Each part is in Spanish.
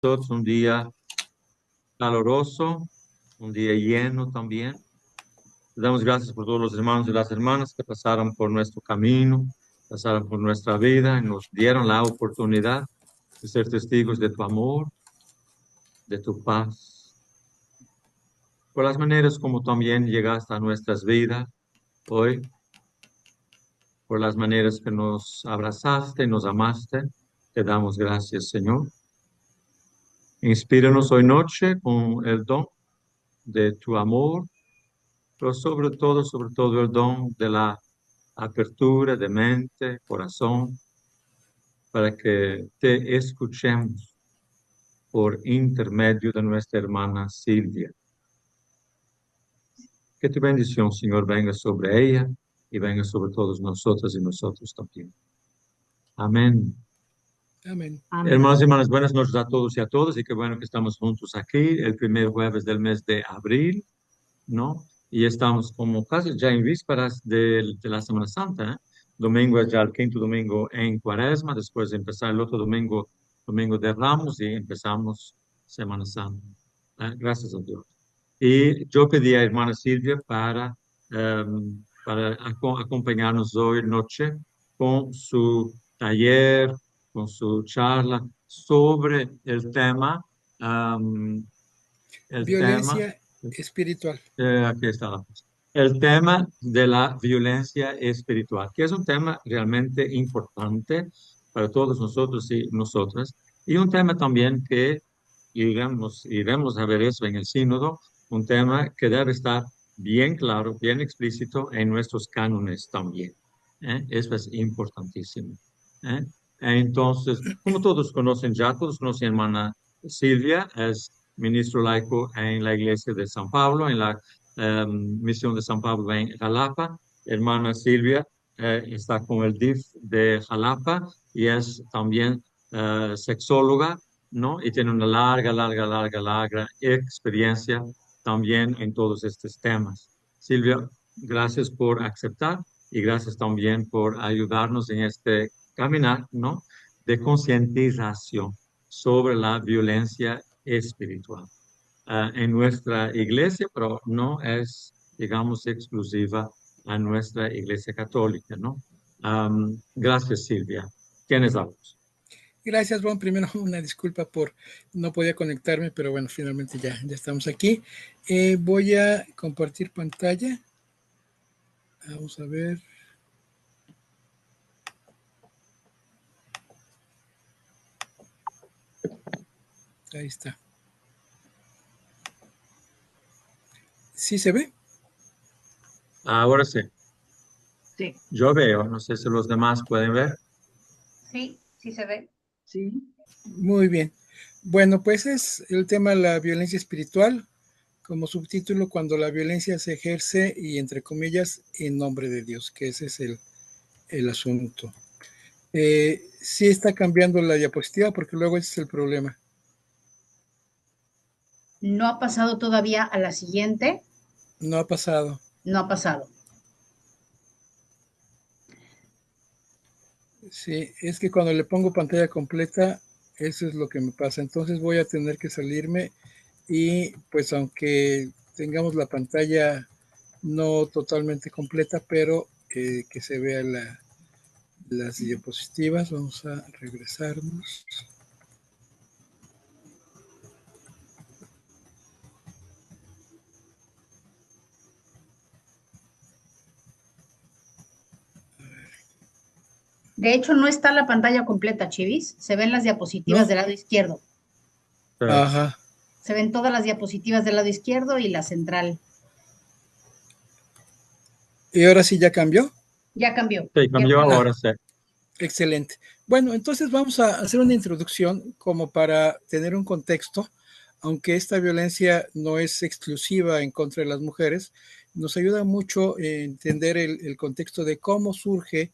todos un día caloroso, un día lleno también. Le damos gracias por todos los hermanos y las hermanas que pasaron por nuestro camino, pasaron por nuestra vida y nos dieron la oportunidad de ser testigos de tu amor, de tu paz, por las maneras como también llegaste a nuestras vidas hoy, por las maneras que nos abrazaste y nos amaste. Te damos gracias, Señor. Inspíranos hoy noche con el don de tu amor, pero sobre todo el don de la apertura de mente, corazón, para que te escuchemos por intermedio de nuestra hermana Silvia. Que tu bendición, Señor, venga sobre ella y venga sobre todos nosotros y nosotros también. Amén. Amén. Hermanos y hermanas, buenas noches a todos y a todas, y qué bueno que estamos juntos aquí el primer jueves del mes de abril, ¿no? Y estamos como casi ya en vísperas de la Semana Santa, ¿eh? Domingo es ya el quinto domingo en Cuaresma, después de empezar el otro domingo, domingo de Ramos, y empezamos Semana Santa. Gracias a Dios. Y yo pedí a hermana Silvia para acompañarnos hoy noche con su taller, con su charla sobre um, el tema, Violencia espiritual. aquí está la cosa. El tema de la violencia espiritual, que es un tema realmente importante para todos nosotros y nosotras, y un tema también que iremos a ver eso en el sínodo, un tema que debe estar bien claro, bien explícito en nuestros cánones también. Eso es importantísimo. ¿Eh? Entonces, como todos conocen ya, todos conocen a hermana Silvia, es ministro laico en la iglesia de San Pablo, en la misión de San Pablo en Jalapa. Hermana Silvia está con el DIF de Jalapa y es también sexóloga, ¿no? Y tiene una larga experiencia también en todos estos temas. Silvia, gracias por aceptar y gracias también por ayudarnos en este caminar, ¿no? De concientización sobre la violencia espiritual en nuestra iglesia, pero no es, digamos, exclusiva a nuestra iglesia católica, ¿no? Gracias, Silvia. Tienes algo. Gracias, Juan. Primero, una disculpa por no podía conectarme, pero bueno, finalmente ya estamos aquí. Voy a compartir pantalla. Vamos a ver. Ahí está. ¿Sí se ve? Ahora sí. Sí. Yo veo, no sé si los demás pueden ver. Sí, sí se ve. Sí. Muy bien. Bueno, pues es el tema de la violencia espiritual, como subtítulo, cuando la violencia se ejerce y, entre comillas, en nombre de Dios, que ese es el asunto. Sí está cambiando la diapositiva porque luego ese es el problema. ¿No ha pasado todavía a la siguiente? No ha pasado. No ha pasado. Sí, es que cuando le pongo pantalla completa, eso es lo que me pasa. Entonces voy a tener que salirme y pues aunque tengamos la pantalla no totalmente completa, pero que se vea las diapositivas. Vamos a regresarnos. De hecho, no está la pantalla completa, Chivis. Se ven las diapositivas del lado izquierdo. Ajá. Se ven todas las diapositivas del lado izquierdo y la central. ¿Y ahora sí ya cambió? Ya cambió. Sí, cambió ahora, sí. Excelente. Bueno, entonces vamos a hacer una introducción como para tener un contexto, aunque esta violencia no es exclusiva en contra de las mujeres, nos ayuda mucho a entender el contexto de cómo surge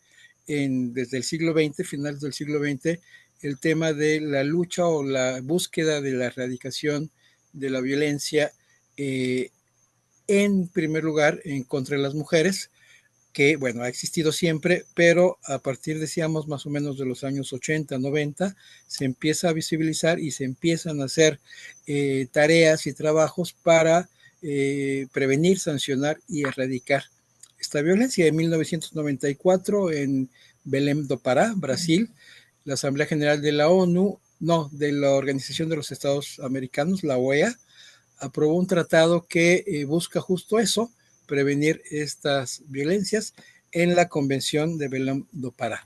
desde el siglo XX, finales del siglo XX, el tema de la lucha o la búsqueda de la erradicación de la violencia, en primer lugar, en contra de las mujeres, que, bueno, ha existido siempre, pero a partir, decíamos, más o menos de los años 80, 90, se empieza a visibilizar y se empiezan a hacer tareas y trabajos para prevenir, sancionar y erradicar esta violencia. En 1994, en Belém do Pará, Brasil, la Asamblea General de la ONU, no, de la Organización de los Estados Americanos, la OEA, aprobó un tratado que busca justo eso, prevenir estas violencias en la Convención de Belém do Pará.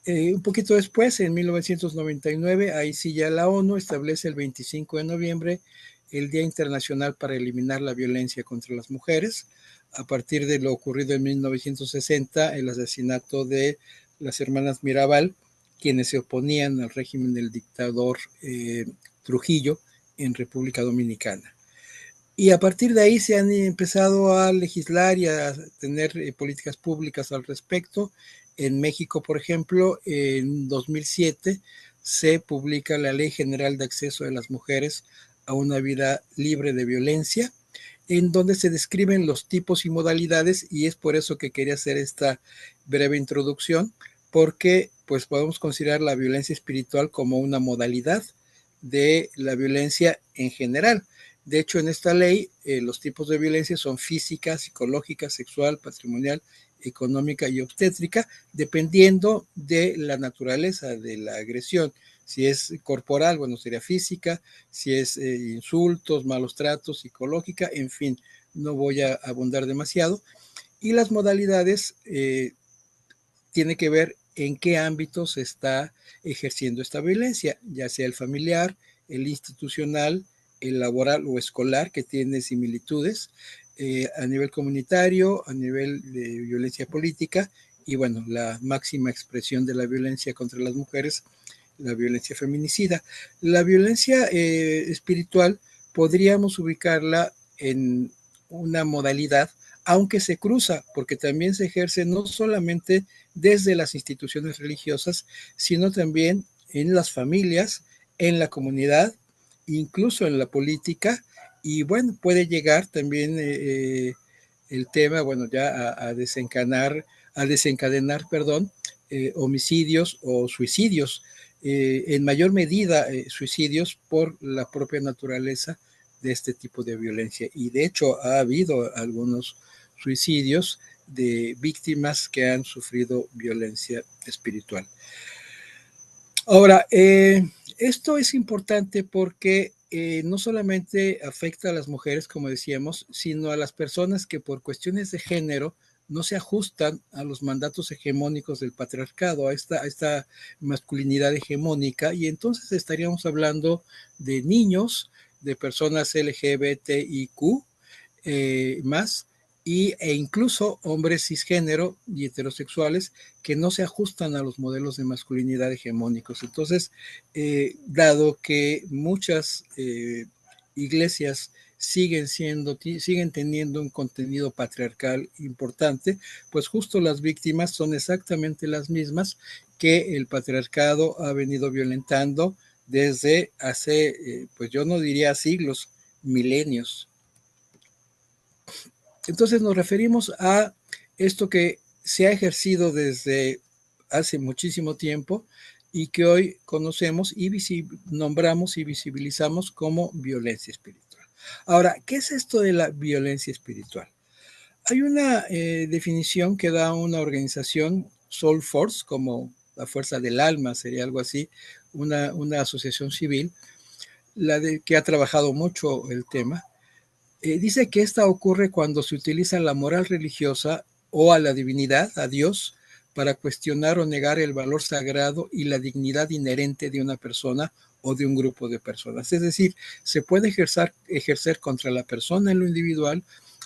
Un poquito después, en 1999, ahí sí ya la ONU establece el 25 de noviembre el Día Internacional para Eliminar la Violencia contra las Mujeres, a partir de lo ocurrido en 1960, el asesinato de las hermanas Mirabal, quienes se oponían al régimen del dictador Trujillo en República Dominicana. Y a partir de ahí se han empezado a legislar y a tener políticas públicas al respecto. En México, por ejemplo, en 2007 se publica la Ley General de Acceso de las Mujeres a una vida libre de violencia, en donde se describen los tipos y modalidades, y es por eso que quería hacer esta breve introducción, porque pues podemos considerar la violencia espiritual como una modalidad de la violencia en general. De hecho, en esta ley, los tipos de violencia son física, psicológica, sexual, patrimonial, económica y obstétrica, dependiendo de la naturaleza de la agresión. Si es corporal, bueno, sería física, si es insultos, malos tratos, psicológica, en fin, no voy a abundar demasiado. Y las modalidades tiene que ver en qué ámbito se está ejerciendo esta violencia, ya sea el familiar, el institucional, el laboral o escolar, que tiene similitudes, a nivel comunitario, a nivel de violencia política, y bueno, la máxima expresión de la violencia contra las mujeres, la violencia feminicida. La violencia espiritual podríamos ubicarla en una modalidad, aunque se cruza, porque también se ejerce no solamente desde las instituciones religiosas, sino también en las familias, en la comunidad, incluso en la política, y bueno, puede llegar también el tema, bueno, ya a desencadenar, perdón, homicidios o suicidios, en mayor medida suicidios por la propia naturaleza de este tipo de violencia. Y de hecho ha habido algunos suicidios de víctimas que han sufrido violencia espiritual. Ahora, esto es importante porque no solamente afecta a las mujeres, como decíamos, sino a las personas que por cuestiones de género no se ajustan a los mandatos hegemónicos del patriarcado, a esta masculinidad hegemónica, y entonces estaríamos hablando de niños, de personas LGBTIQ más, e incluso hombres cisgénero y heterosexuales que no se ajustan a los modelos de masculinidad hegemónicos. Entonces, dado que muchas iglesias siguen teniendo un contenido patriarcal importante, pues justo las víctimas son exactamente las mismas que el patriarcado ha venido violentando desde hace, pues yo no diría siglos, milenios. Entonces nos referimos a esto que se ha ejercido desde hace muchísimo tiempo y que hoy conocemos y nombramos y visibilizamos como violencia espiritual. Ahora, ¿qué es esto de la violencia espiritual? Hay una definición que da una organización, Soul Force, como la fuerza del alma, sería algo así, una asociación civil, que ha trabajado mucho el tema. Dice que esta ocurre cuando se utiliza la moral religiosa o a la divinidad, a Dios, para cuestionar o negar el valor sagrado y la dignidad inherente de una persona o de un grupo de personas. Es decir, se puede ejercer contra la persona en lo individual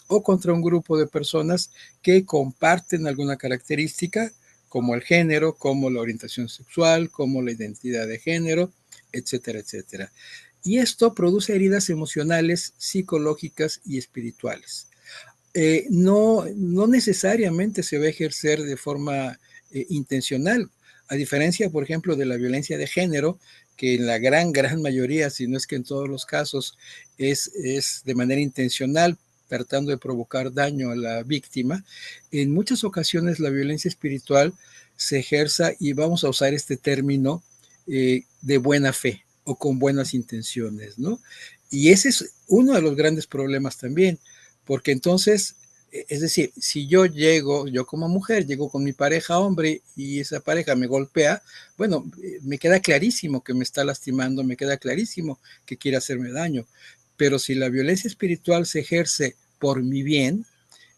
o contra un grupo de personas que comparten alguna característica, como el género, como la orientación sexual, como la identidad de género, etcétera, etcétera. Y esto produce heridas emocionales, psicológicas y espirituales. No necesariamente se va a ejercer de forma intencional, a diferencia, por ejemplo, de la violencia de género, que en la gran mayoría, si no es que en todos los casos, es de manera intencional, tratando de provocar daño a la víctima, en muchas ocasiones la violencia espiritual se ejerza, y vamos a usar este término, de buena fe o con buenas intenciones, ¿no? Y ese es uno de los grandes problemas también, porque entonces, es decir, si yo como mujer, llego con mi pareja hombre y esa pareja me golpea, bueno, me queda clarísimo que me está lastimando, me queda clarísimo que quiere hacerme daño. Pero si la violencia espiritual se ejerce por mi bien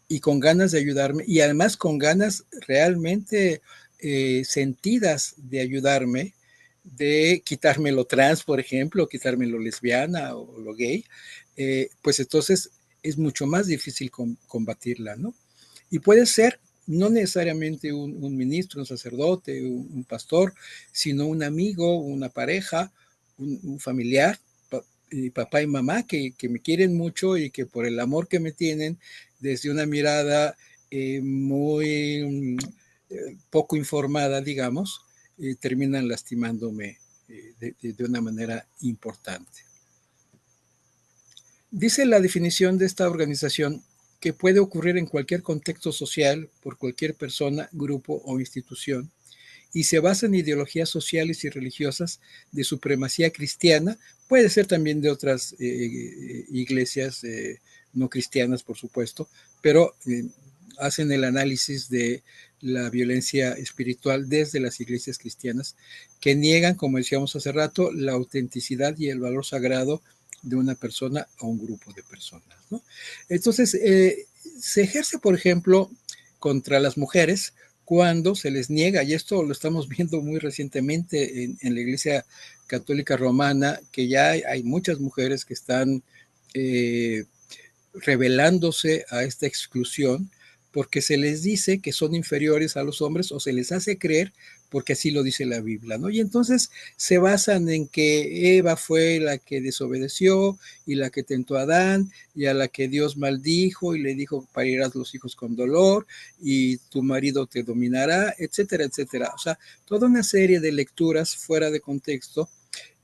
y con ganas de ayudarme, y además con ganas realmente sentidas de ayudarme, de quitarme lo trans, por ejemplo, quitarme lo lesbiana o lo gay, pues entonces es mucho más difícil combatirla, ¿no? Y puede ser no necesariamente un ministro, un sacerdote, un pastor, sino un amigo, una pareja, un familiar, papá y mamá que me quieren mucho y que por el amor que me tienen, desde una mirada muy poco informada, digamos, terminan lastimándome de una manera importante. Dice la definición de esta organización que puede ocurrir en cualquier contexto social, por cualquier persona, grupo o institución, y se basa en ideologías sociales y religiosas de supremacía cristiana, puede ser también de otras iglesias no cristianas, por supuesto, pero hacen el análisis de la violencia espiritual desde las iglesias cristianas, que niegan, como decíamos hace rato, la autenticidad y el valor sagrado de una persona o un grupo de personas, ¿no? Entonces, se ejerce, por ejemplo, contra las mujeres cuando se les niega, y esto lo estamos viendo muy recientemente en la Iglesia Católica Romana, que ya hay muchas mujeres que están rebelándose a esta exclusión, porque se les dice que son inferiores a los hombres, o se les hace creer porque así lo dice la Biblia, ¿no? Y entonces se basan en que Eva fue la que desobedeció y la que tentó a Adán, y a la que Dios maldijo y le dijo: parirás los hijos con dolor y tu marido te dominará, etcétera, etcétera. O sea, toda una serie de lecturas fuera de contexto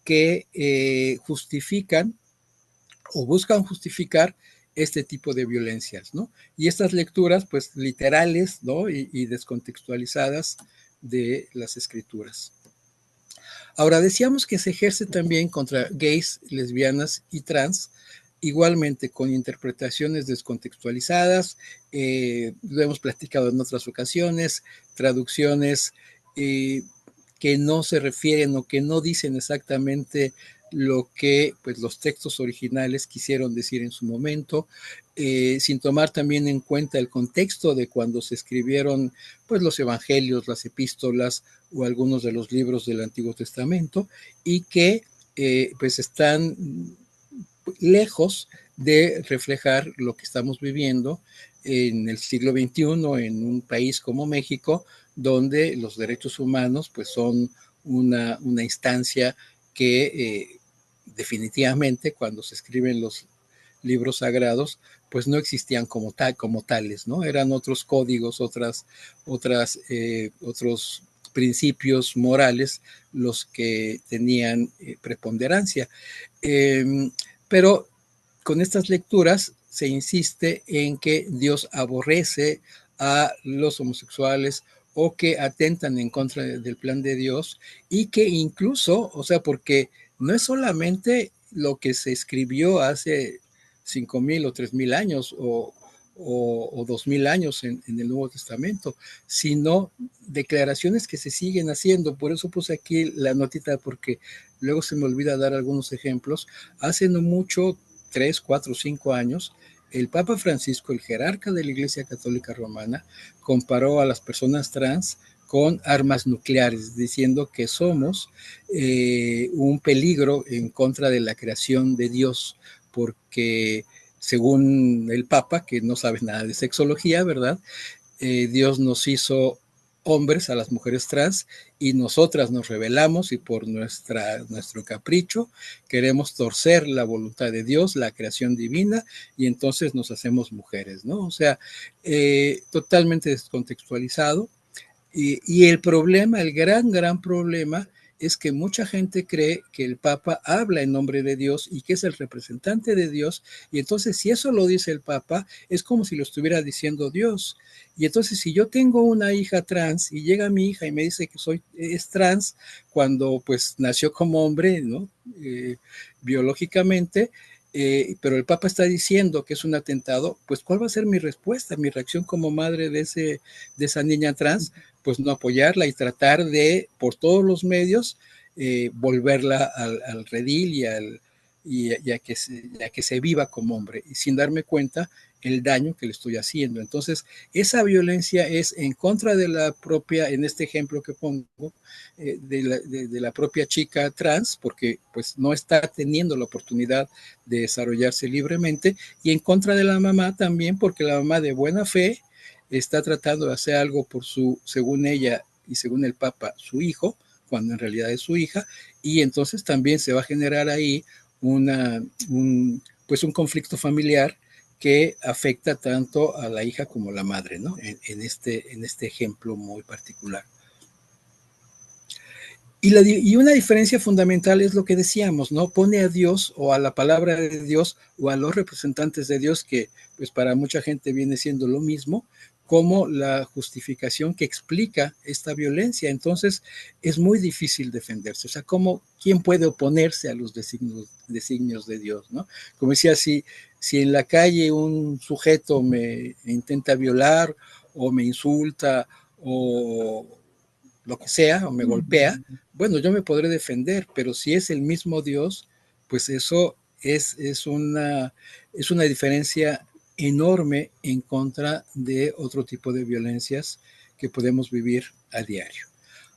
que justifican o buscan justificar este tipo de violencias, ¿no? Y estas lecturas, pues, literales, ¿no? Y descontextualizadas de las escrituras. Ahora, decíamos que se ejerce también contra gays, lesbianas y trans, igualmente con interpretaciones descontextualizadas, lo hemos platicado en otras ocasiones, traducciones que no se refieren o que no dicen exactamente lo que pues, los textos originales quisieron decir en su momento, sin tomar también en cuenta el contexto de cuando se escribieron pues, los evangelios, las epístolas o algunos de los libros del Antiguo Testamento, y que pues están lejos de reflejar lo que estamos viviendo en el siglo XXI en un país como México, donde los derechos humanos pues son una instancia que definitivamente cuando se escriben los libros sagrados pues no existían como tales, ¿no? Eran otros códigos, otros principios morales los que tenían preponderancia. Pero con estas lecturas se insiste en que Dios aborrece a los homosexuales o que atentan en contra del plan de Dios, y que incluso, o sea, porque no es solamente lo que se escribió hace 5,000 o 3,000 años o 2,000 años en el Nuevo Testamento, sino declaraciones que se siguen haciendo. Por eso puse aquí la notita, porque luego se me olvida dar algunos ejemplos. Hace no mucho, 3, 4, 5 años, el Papa Francisco, el jerarca de la Iglesia Católica Romana, comparó a las personas trans con armas nucleares, diciendo que somos un peligro en contra de la creación de Dios, porque según el Papa, que no sabe nada de sexología, ¿verdad? Dios nos hizo hombres a las mujeres trans, y nosotras nos rebelamos y por nuestro capricho queremos torcer la voluntad de Dios, la creación divina, y entonces nos hacemos mujeres, ¿no? O sea, totalmente descontextualizado. Y el problema, el gran problema, es que mucha gente cree que el Papa habla en nombre de Dios y que es el representante de Dios, y entonces si eso lo dice el Papa, es como si lo estuviera diciendo Dios. Y entonces si yo tengo una hija trans y llega mi hija y me dice que es trans cuando pues nació como hombre, ¿no? Biológicamente, pero el Papa está diciendo que es un atentado, pues ¿cuál va a ser mi respuesta, mi reacción como madre de esa niña trans? Pues no apoyarla y tratar de, por todos los medios, volverla al redil y a que se viva como hombre, y sin darme cuenta el daño que le estoy haciendo. Entonces, esa violencia es en contra de la propia, en este ejemplo que pongo, de la propia chica trans, porque pues no está teniendo la oportunidad de desarrollarse libremente, y en contra de la mamá también, porque la mamá de buena fe está tratando de hacer algo por según ella y según el Papa, su hijo, cuando en realidad es su hija, y entonces también se va a generar ahí un conflicto familiar que afecta tanto a la hija como a la madre, ¿no? En este ejemplo muy particular. Y una diferencia fundamental es lo que decíamos, ¿no? Pone a Dios o a la palabra de Dios o a los representantes de Dios, que pues para mucha gente viene siendo lo mismo, como la justificación que explica esta violencia. Entonces es muy difícil defenderse. O sea, ¿quién puede oponerse a los designios de Dios, ¿no? Como decía, si en la calle un sujeto me intenta violar o me insulta o lo que sea, o me golpea, bueno, yo me podré defender, pero si es el mismo Dios, pues eso es una diferencia enorme en contra de otro tipo de violencias que podemos vivir a diario.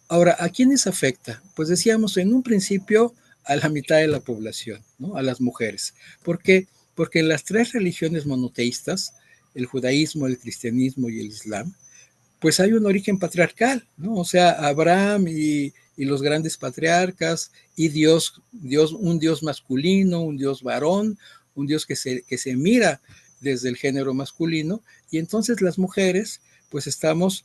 Ahora, ¿a quiénes afecta? Pues decíamos en un principio a la mitad de la población, ¿no? A las mujeres. ¿Por qué? Porque en las tres religiones monoteístas, el judaísmo, el cristianismo y el islam, pues hay un origen patriarcal, ¿no? O sea, Abraham y los grandes patriarcas, y un Dios masculino, un Dios varón, un Dios que se mira desde el género masculino, y entonces las mujeres, pues estamos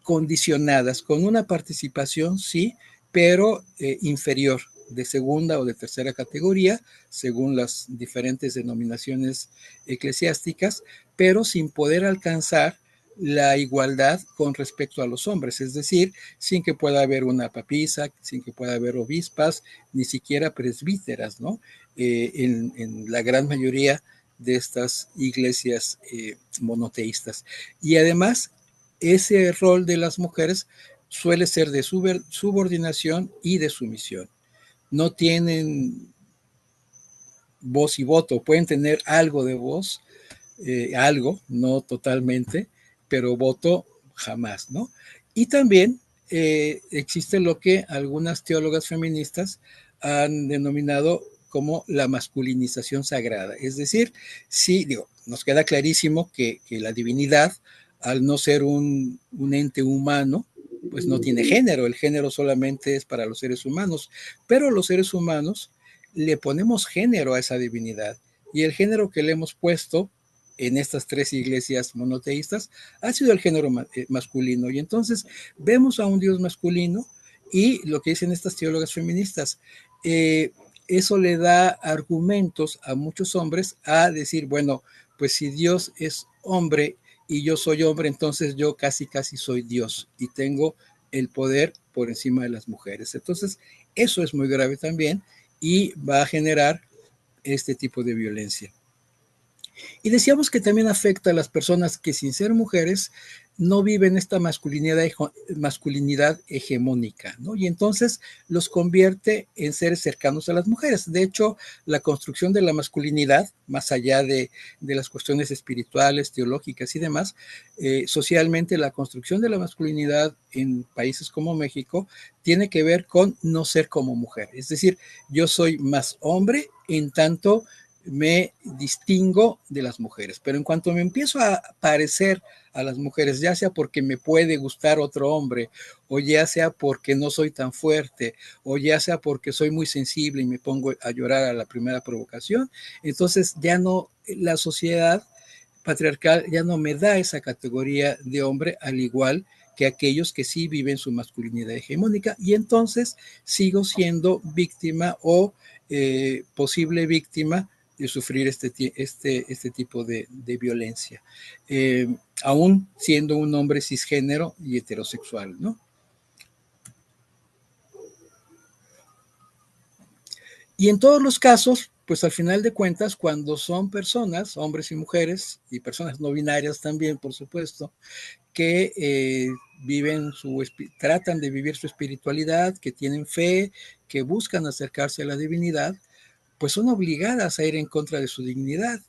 condicionadas con una participación, sí, pero inferior, de segunda o de tercera categoría, según las diferentes denominaciones eclesiásticas, pero sin poder alcanzar la igualdad con respecto a los hombres, es decir, sin que pueda haber una papisa, sin que pueda haber obispas, ni siquiera presbíteras, ¿no? En la gran mayoría de estas iglesias monoteístas. Y además, ese rol de las mujeres suele ser de subordinación y de sumisión. No tienen voz y voto, pueden tener algo de voz, algo, no totalmente, pero voto jamás, ¿no? Y también existe lo que algunas teólogas feministas han denominado como la masculinización sagrada. Es decir, sí, nos queda clarísimo que la divinidad, al no ser un ente humano, pues no tiene género. El género solamente es para los seres humanos, pero los seres humanos le ponemos género a esa divinidad, y el género que le hemos puesto en estas tres iglesias monoteístas ha sido el género masculino. Y entonces vemos a un Dios masculino, y lo que dicen estas teólogas feministas, eso le da argumentos a muchos hombres a decir, bueno, pues si Dios es hombre y yo soy hombre, entonces yo casi soy Dios y tengo el poder por encima de las mujeres. Entonces eso es muy grave también y va a generar este tipo de violencia. Y decíamos que también afecta a las personas que, sin ser mujeres, no viven esta masculinidad hegemónica, ¿no? Y entonces los convierte en seres cercanos a las mujeres. De hecho, la construcción de la masculinidad, más allá de las cuestiones espirituales, teológicas y demás, socialmente la construcción de la masculinidad en países como México tiene que ver con no ser como mujer. Es decir, yo soy más hombre en tanto me distingo de las mujeres, pero en cuanto me empiezo a parecer a las mujeres, ya sea porque me puede gustar otro hombre, o ya sea porque no soy tan fuerte, o ya sea porque soy muy sensible y me pongo a llorar a la primera provocación, entonces ya no, la sociedad patriarcal ya no me da esa categoría de hombre, al igual que aquellos que sí viven su masculinidad hegemónica, y entonces sigo siendo víctima o posible víctima de sufrir este tipo de violencia, aún siendo un hombre cisgénero y heterosexual, ¿no? Y en todos los casos, pues al final de cuentas, cuando son personas, hombres y mujeres, y personas no binarias también, por supuesto, que tratan de vivir su espiritualidad, que tienen fe, que buscan acercarse a la divinidad, pues son obligadas a ir en contra de su dignidad,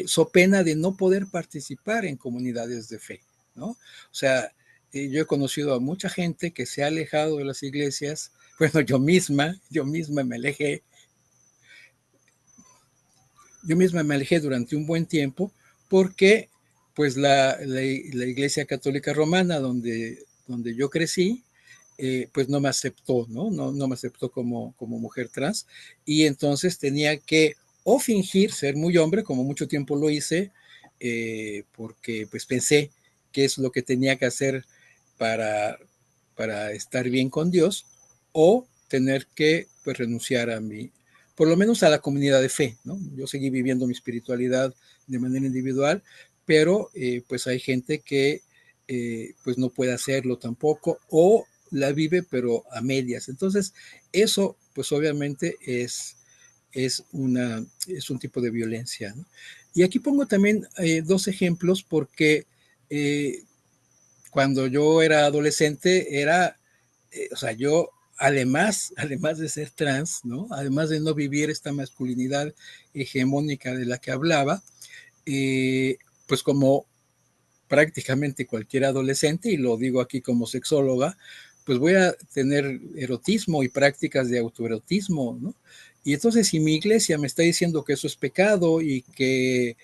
so pena de no poder participar en comunidades de fe, ¿no? O sea, yo he conocido a mucha gente que se ha alejado de las iglesias. Bueno, yo misma me alejé. Yo misma me alejé durante un buen tiempo porque pues la Iglesia Católica Romana donde yo crecí, pues no me aceptó, ¿no? No me aceptó como mujer trans, y entonces tenía que o fingir ser muy hombre, como mucho tiempo lo hice, porque pues pensé que es lo que tenía que hacer para, para estar bien con Dios, o tener que pues renunciar a por lo menos a la comunidad de fe, ¿no? Yo seguí viviendo mi espiritualidad de manera individual, pero pues hay gente que pues no puede hacerlo tampoco, o la vive pero a medias. Entonces, eso pues obviamente es un tipo de violencia, ¿no? Y aquí pongo también dos ejemplos porque cuando yo era adolescente o sea, yo además de ser trans, ¿no? Además de no vivir esta masculinidad hegemónica de la que hablaba, pues como prácticamente cualquier adolescente, y lo digo aquí como sexóloga, pues voy a tener erotismo y prácticas de autoerotismo, ¿no? Y entonces si mi iglesia me está diciendo que eso es pecado y que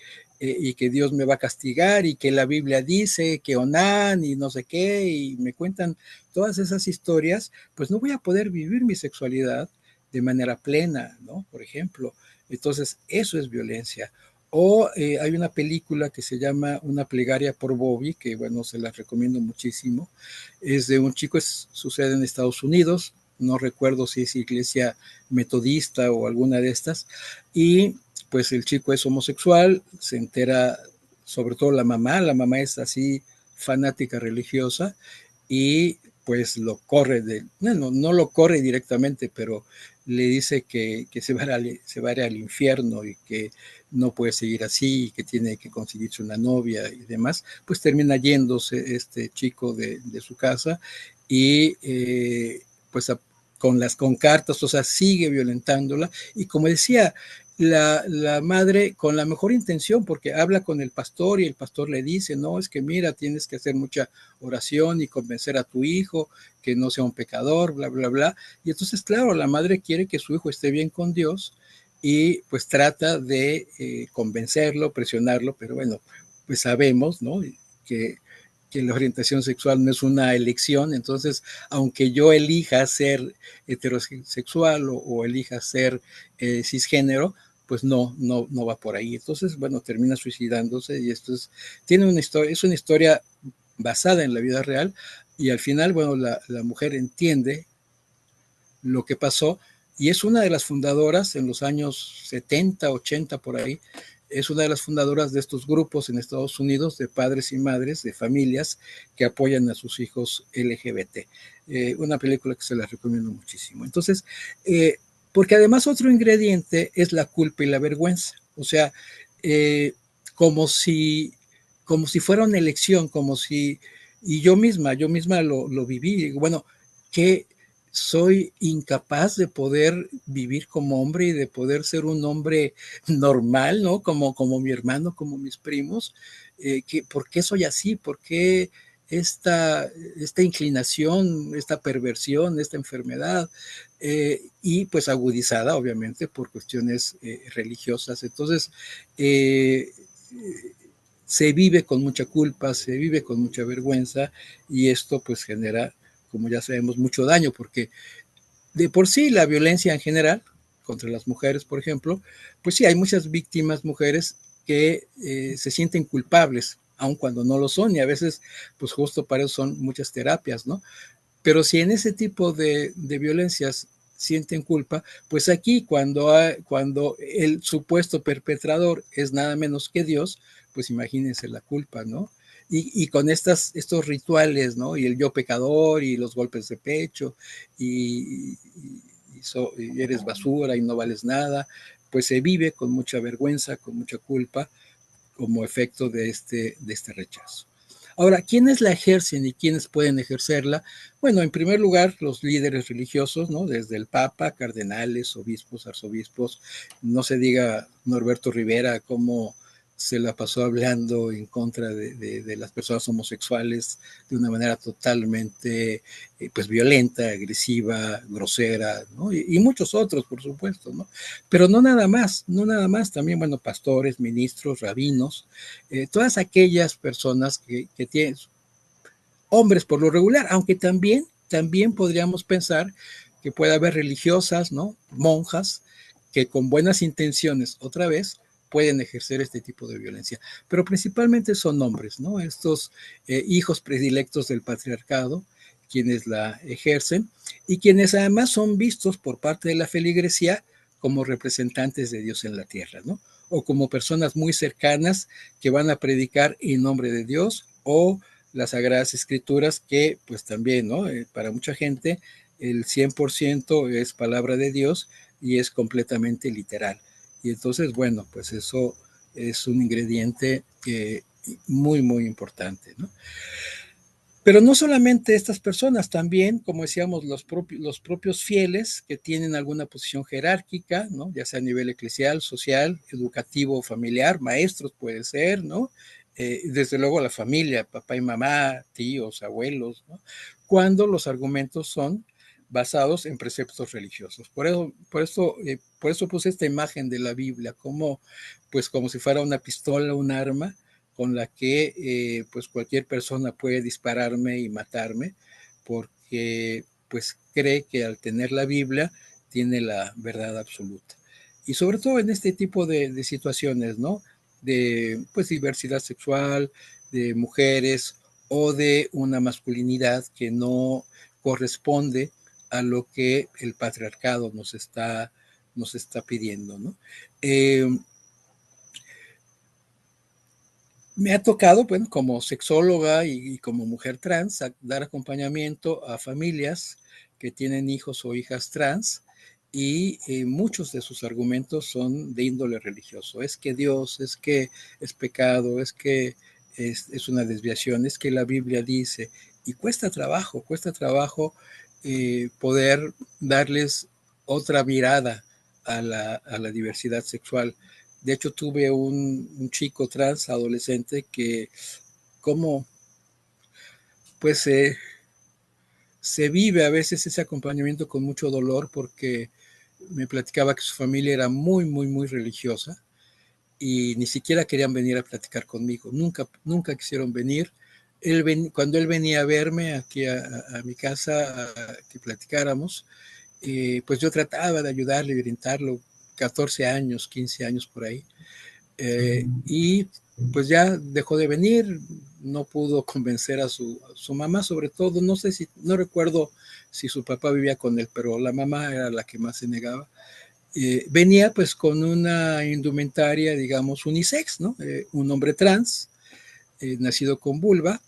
Dios me va a castigar y que la Biblia dice que Onán y no sé qué, y me cuentan todas esas historias, pues no voy a poder vivir mi sexualidad de manera plena, ¿no? Por ejemplo, entonces eso es violencia. O hay una película que se llama Una plegaria por Bobby, que bueno, se la recomiendo muchísimo. Es de un chico, sucede en Estados Unidos, no recuerdo si es iglesia metodista o alguna de estas, y pues el chico es homosexual, se entera, sobre todo la mamá es así fanática religiosa, y pues lo corre bueno, no lo corre directamente, pero le dice que se va a ir al infierno y que no puede seguir así y que tiene que conseguirse una novia y demás. Pues termina yéndose este chico de su casa, y pues con cartas, o sea, sigue violentándola. Y como decía, la madre con la mejor intención, porque habla con el pastor y el pastor le dice, no, es que mira, tienes que hacer mucha oración y convencer a tu hijo que no sea un pecador, bla, bla, bla. Y entonces, claro, la madre quiere que su hijo esté bien con Dios, y pues trata de convencerlo, presionarlo, pero bueno, pues sabemos, ¿no? Que la orientación sexual no es una elección. Entonces, aunque yo elija ser heterosexual o elija ser cisgénero, pues no va por ahí. Entonces, bueno, termina suicidándose, y esto tiene una historia, es una historia basada en la vida real, y al final, bueno, la mujer entiende lo que pasó, y es una de las fundadoras en los años 70, 80 por ahí, es una de las fundadoras de estos grupos en Estados Unidos de padres y madres, de familias que apoyan a sus hijos LGBT. Una película que se la recomiendo muchísimo. Entonces, porque además otro ingrediente es la culpa y la vergüenza. O sea, eh, como si, como si fuera una elección, y yo misma lo viví. Bueno, que soy incapaz de poder vivir como hombre y de poder ser un hombre normal, ¿no? Como mi hermano, como mis primos. ¿Por qué soy así? ¿Por qué esta inclinación, esta perversión, esta enfermedad? Y pues agudizada, obviamente, por cuestiones religiosas. Entonces, se vive con mucha culpa, se vive con mucha vergüenza, y esto pues genera, como ya sabemos, mucho daño, porque de por sí la violencia en general contra las mujeres, por ejemplo, pues sí, hay muchas víctimas mujeres que se sienten culpables aun cuando no lo son, y a veces, pues justo para eso son muchas terapias, ¿no? Pero si en ese tipo de violencias sienten culpa, pues aquí cuando el supuesto perpetrador es nada menos que Dios, pues imagínense la culpa, ¿no? Y con estos rituales, ¿no? Y el yo pecador y los golpes de pecho y eres basura y no vales nada, pues se vive con mucha vergüenza, con mucha culpa como efecto de este rechazo. Ahora, ¿quiénes la ejercen y quiénes pueden ejercerla? Bueno, en primer lugar, los líderes religiosos, ¿no? Desde el Papa, cardenales, obispos, arzobispos, no se diga Norberto Rivera cómo se la pasó hablando en contra de las personas homosexuales de una manera totalmente pues violenta, agresiva, grosera, ¿no? Y muchos otros, por supuesto, ¿no? Pero no nada más, no nada más, también, bueno, pastores, ministros, rabinos, todas aquellas personas que tienen, hombres por lo regular, aunque también podríamos pensar que puede haber religiosas, ¿no? Monjas, que con buenas intenciones, otra vez, pueden ejercer este tipo de violencia. Pero principalmente son hombres, ¿no? Estos hijos predilectos del patriarcado, quienes la ejercen y quienes además son vistos por parte de la feligresía como representantes de Dios en la tierra, ¿no? O como personas muy cercanas que van a predicar en nombre de Dios o las Sagradas Escrituras, que pues también, ¿no? Para mucha gente el 100% es palabra de Dios y es completamente literal. Y entonces, bueno, pues eso es un ingrediente muy, muy importante, ¿no? Pero no solamente estas personas, también, como decíamos, los propios fieles que tienen alguna posición jerárquica, ¿no? Ya sea a nivel eclesial, social, educativo, familiar, maestros puede ser, ¿no? Desde luego la familia, papá y mamá, tíos, abuelos, ¿no? Cuando los argumentos son basados en preceptos religiosos. Por eso puse esta imagen de la Biblia, como, pues, como si fuera una pistola, un arma, con la que pues cualquier persona puede dispararme y matarme porque pues cree que al tener la Biblia tiene la verdad absoluta. Y sobre todo en este tipo de situaciones, ¿no? De pues diversidad sexual, de mujeres o de una masculinidad que no corresponde a lo que el patriarcado nos está pidiendo, ¿no? Me ha tocado, bueno, como sexóloga y como mujer trans, dar acompañamiento a familias que tienen hijos o hijas trans y muchos de sus argumentos son de índole religioso. Es que Dios, es que es pecado, es que es una desviación, es que la Biblia dice, y cuesta trabajo poder darles otra mirada a la diversidad sexual. De hecho, tuve un chico trans adolescente que, como, pues, se vive a veces ese acompañamiento con mucho dolor porque me platicaba que su familia era muy, muy, muy religiosa y ni siquiera querían venir a platicar conmigo. Nunca quisieron venir. Cuando él venía a verme aquí a mi casa, a que platicáramos, pues yo trataba de ayudarle y orientarlo, 14 años, 15 años por ahí. Y pues ya dejó de venir, no pudo convencer a su mamá, sobre todo, no recuerdo si su papá vivía con él, pero la mamá era la que más se negaba. Venía pues con una indumentaria, digamos, unisex, ¿no? Un hombre trans, nacido con vulva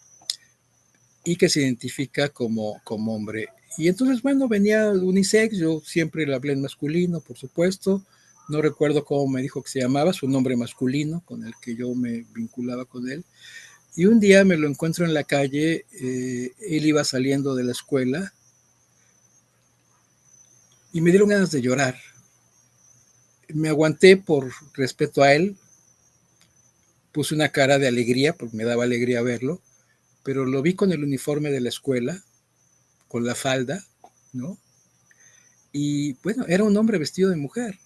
y que se identifica como hombre. Y entonces, bueno, venía unisex, yo siempre le hablé en masculino, por supuesto, no recuerdo cómo me dijo que se llamaba, su nombre masculino con el que yo me vinculaba con él. Y un día me lo encuentro en la calle, él iba saliendo de la escuela y me dieron ganas de llorar. Me aguanté por respeto a él, puse una cara de alegría, porque me daba alegría verlo, pero lo vi con el uniforme de la escuela, con la falda, ¿no? Y bueno, era un hombre vestido de mujer.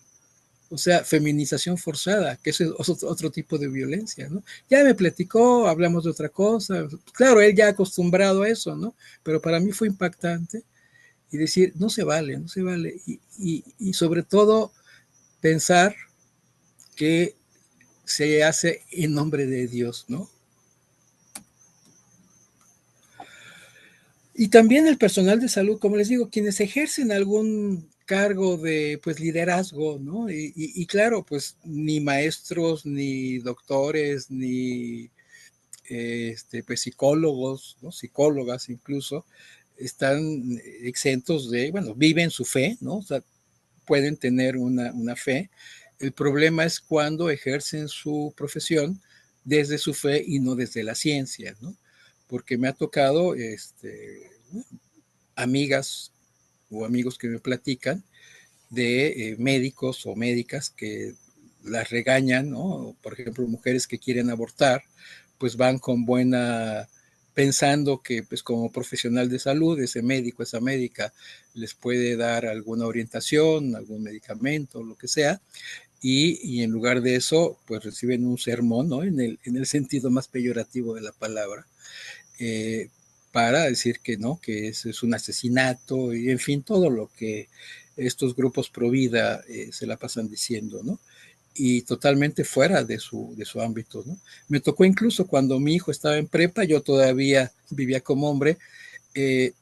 O sea, feminización forzada, que eso es otro tipo de violencia, ¿no? Ya me platicó, hablamos de otra cosa. Claro, él ya acostumbrado a eso, ¿no? Pero para mí fue impactante y decir, no se vale, no se vale. Y sobre todo pensar que se hace en nombre de Dios, ¿no? Y también el personal de salud, como les digo, quienes ejercen algún cargo de pues liderazgo, ¿no? Y claro, pues ni maestros, ni doctores, ni pues psicólogos, ¿no? Psicólogas incluso, están exentos de, bueno, viven su fe, ¿no? O sea, pueden tener una fe. El problema es cuando ejercen su profesión desde su fe y no desde la ciencia, ¿no? Porque me ha tocado amigas o amigos que me platican de médicos o médicas que las regañan, ¿no? Por ejemplo, mujeres que quieren abortar, pues van con buena, pensando que pues como profesional de salud, ese médico, esa médica, les puede dar alguna orientación, algún medicamento, lo que sea, y en lugar de eso, pues reciben un sermón, ¿no? En el sentido más peyorativo de la palabra, eh, para decir que no, que eso es un asesinato y en fin, todo lo que estos grupos pro vida se la pasan diciendo, ¿no? Y totalmente fuera de su ámbito, ¿no? Me tocó incluso cuando mi hijo estaba en prepa, yo todavía vivía como hombre, eh,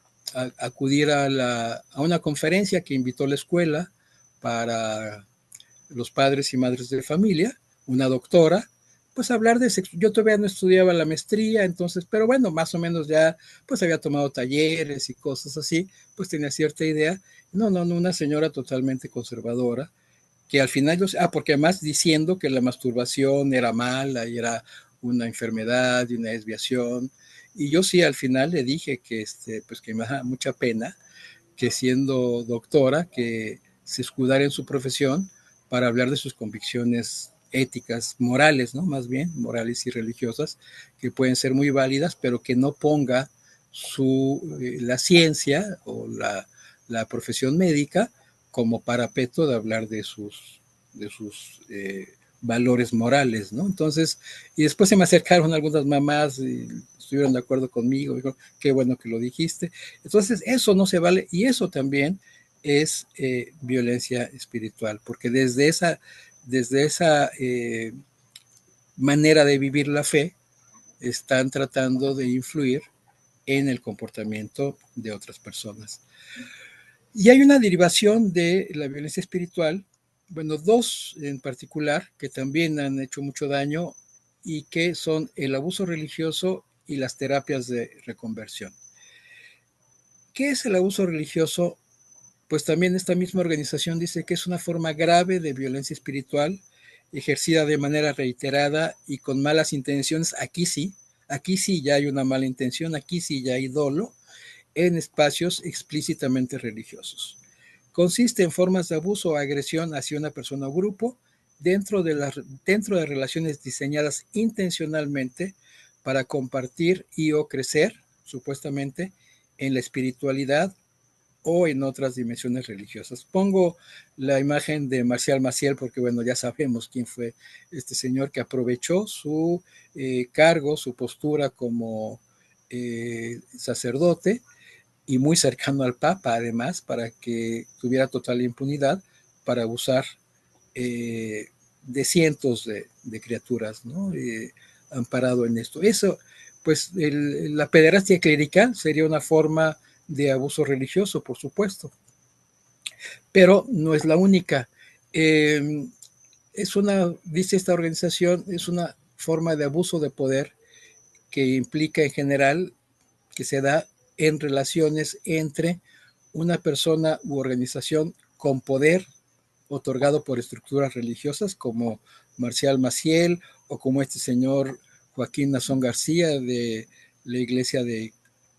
acudir a una conferencia que invitó la escuela para los padres y madres de familia, una doctora, pues hablar de sexo. Yo todavía no estudiaba la maestría, entonces, pero bueno, más o menos ya, pues había tomado talleres y cosas así, pues tenía cierta idea. No, una señora totalmente conservadora, que al final, porque además diciendo que la masturbación era mala y era una enfermedad y una desviación, y yo sí al final le dije que, pues que me da mucha pena que siendo doctora, que se escudara en su profesión para hablar de sus convicciones éticas, morales, ¿no? Más bien, morales y religiosas, que pueden ser muy válidas, pero que no ponga la ciencia o la profesión médica como parapeto de hablar de sus valores morales, ¿no? Entonces, y después se me acercaron algunas mamás y estuvieron de acuerdo conmigo, dijo, qué bueno que lo dijiste. Entonces, eso no se vale y eso también es violencia espiritual, porque desde esa manera de vivir la fe, están tratando de influir en el comportamiento de otras personas. Y hay una derivación de la violencia espiritual, bueno, dos en particular, que también han hecho mucho daño y que son el abuso religioso y las terapias de reconversión. ¿Qué es el abuso religioso? Pues también esta misma organización dice que es una forma grave de violencia espiritual ejercida de manera reiterada y con malas intenciones. Aquí sí ya hay una mala intención, aquí sí ya hay dolo en espacios explícitamente religiosos. Consiste en formas de abuso o agresión hacia una persona o grupo dentro de relaciones diseñadas intencionalmente para compartir y o crecer, supuestamente, en la espiritualidad o en otras dimensiones religiosas. Pongo la imagen de Marcial Maciel porque, bueno, ya sabemos quién fue este señor que aprovechó su cargo, su postura como sacerdote y muy cercano al Papa, además, para que tuviera total impunidad para abusar de cientos de criaturas, ¿no? Amparado en esto. Eso, pues, la pederastia clerical sería una forma de abuso religioso, por supuesto, pero no es la única. Dice esta organización, es una forma de abuso de poder que implica en general que se da en relaciones entre una persona u organización con poder otorgado por estructuras religiosas como Marcial Maciel o como este señor Joaquín Nazón García de la Iglesia de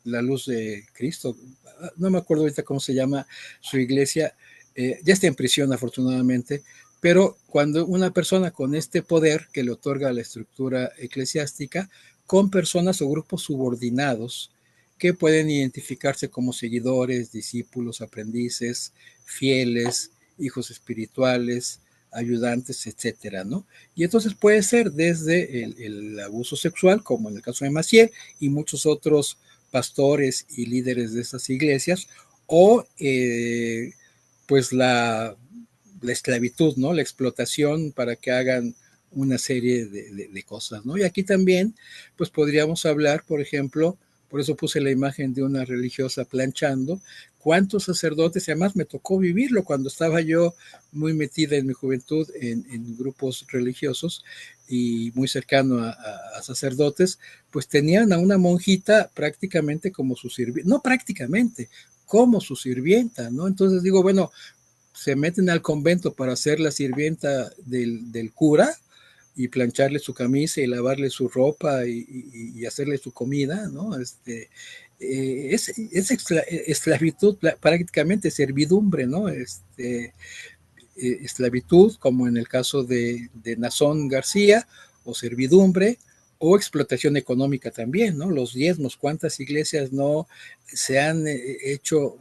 la Luz de Cristo. No me acuerdo ahorita cómo se llama su iglesia. Ya está en prisión afortunadamente, pero cuando una persona con este poder que le otorga la estructura eclesiástica, con personas o grupos subordinados que pueden identificarse como seguidores, discípulos, aprendices, fieles, hijos espirituales, ayudantes, etcétera, ¿no? Y entonces puede ser desde el abuso sexual, como en el caso de Maciel y muchos otros pastores y líderes de estas iglesias, o pues la esclavitud, ¿no? La explotación para que hagan una serie de cosas, ¿no? Y aquí también, pues podríamos hablar, por ejemplo, por eso puse la imagen de una religiosa planchando. ¿Cuántos sacerdotes? Y además me tocó vivirlo cuando estaba yo muy metida en mi juventud en grupos religiosos y muy cercano a sacerdotes, pues tenían a una monjita prácticamente como su sirvienta, no prácticamente, como su sirvienta, ¿no? Entonces digo, bueno, se meten al convento para ser la sirvienta del cura y plancharle su camisa y lavarle su ropa y hacerle su comida, ¿no? Es esclavitud, prácticamente servidumbre, ¿no? Esclavitud, como en el caso de Nazón García, o servidumbre, o explotación económica también, ¿no? Los diezmos, ¿cuántas iglesias no se han hecho?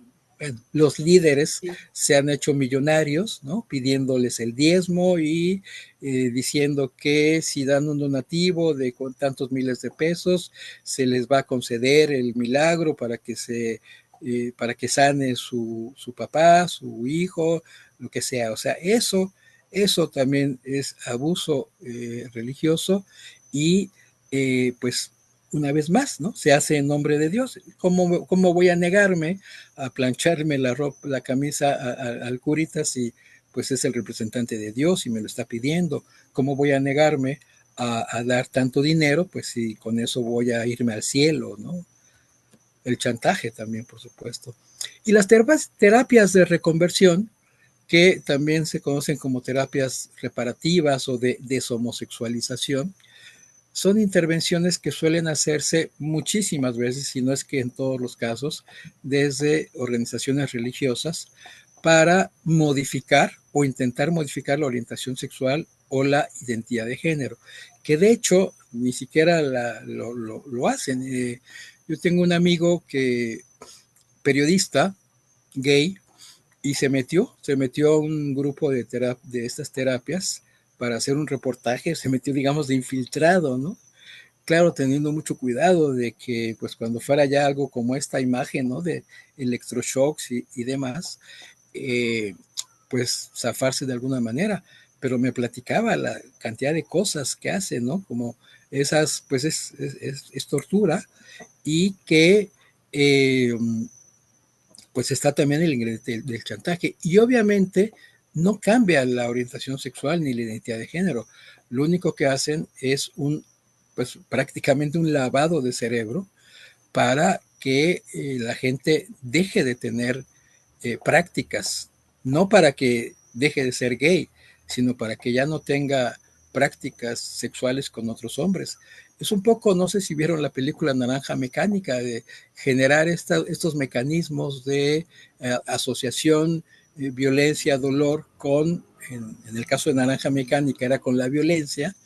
Los líderes se han hecho millonarios, ¿no? Pidiéndoles el diezmo y diciendo que si dan un donativo de con tantos miles de pesos, se les va a conceder el milagro para que sane su papá, su hijo, lo que sea. O sea, eso también es abuso religioso y pues una vez más, ¿no? Se hace en nombre de Dios. ¿Cómo voy a negarme a plancharme la ropa, la camisa al curita si pues es el representante de Dios y me lo está pidiendo? ¿Cómo voy a negarme a dar tanto dinero? Pues si con eso voy a irme al cielo, ¿no? El chantaje también, por supuesto. Y las terapias de reconversión, que también se conocen como terapias reparativas o de deshomosexualización, son intervenciones que suelen hacerse muchísimas veces, si no es que en todos los casos, desde organizaciones religiosas para modificar o intentar modificar la orientación sexual o la identidad de género, que de hecho ni siquiera lo hacen. Yo tengo un amigo periodista gay, y se metió a un grupo de estas terapias para hacer un reportaje, se metió, digamos, de infiltrado, ¿no? Claro, teniendo mucho cuidado de que, pues, cuando fuera ya algo como esta imagen, ¿no? De electroshocks y demás, pues, zafarse de alguna manera. Pero me platicaba la cantidad de cosas que hace, ¿no? Como esas, pues, es tortura y que pues está también el ingrediente del chantaje. Y obviamente no cambia la orientación sexual ni la identidad de género. Lo único que hacen es pues prácticamente un lavado de cerebro para que la gente deje de tener prácticas, no para que deje de ser gay, sino para que ya no tenga prácticas sexuales con otros hombres. Es un poco, no sé si vieron la película Naranja Mecánica, de generar estos mecanismos de asociación, violencia, dolor en el caso de Naranja Mecánica era con la violencia,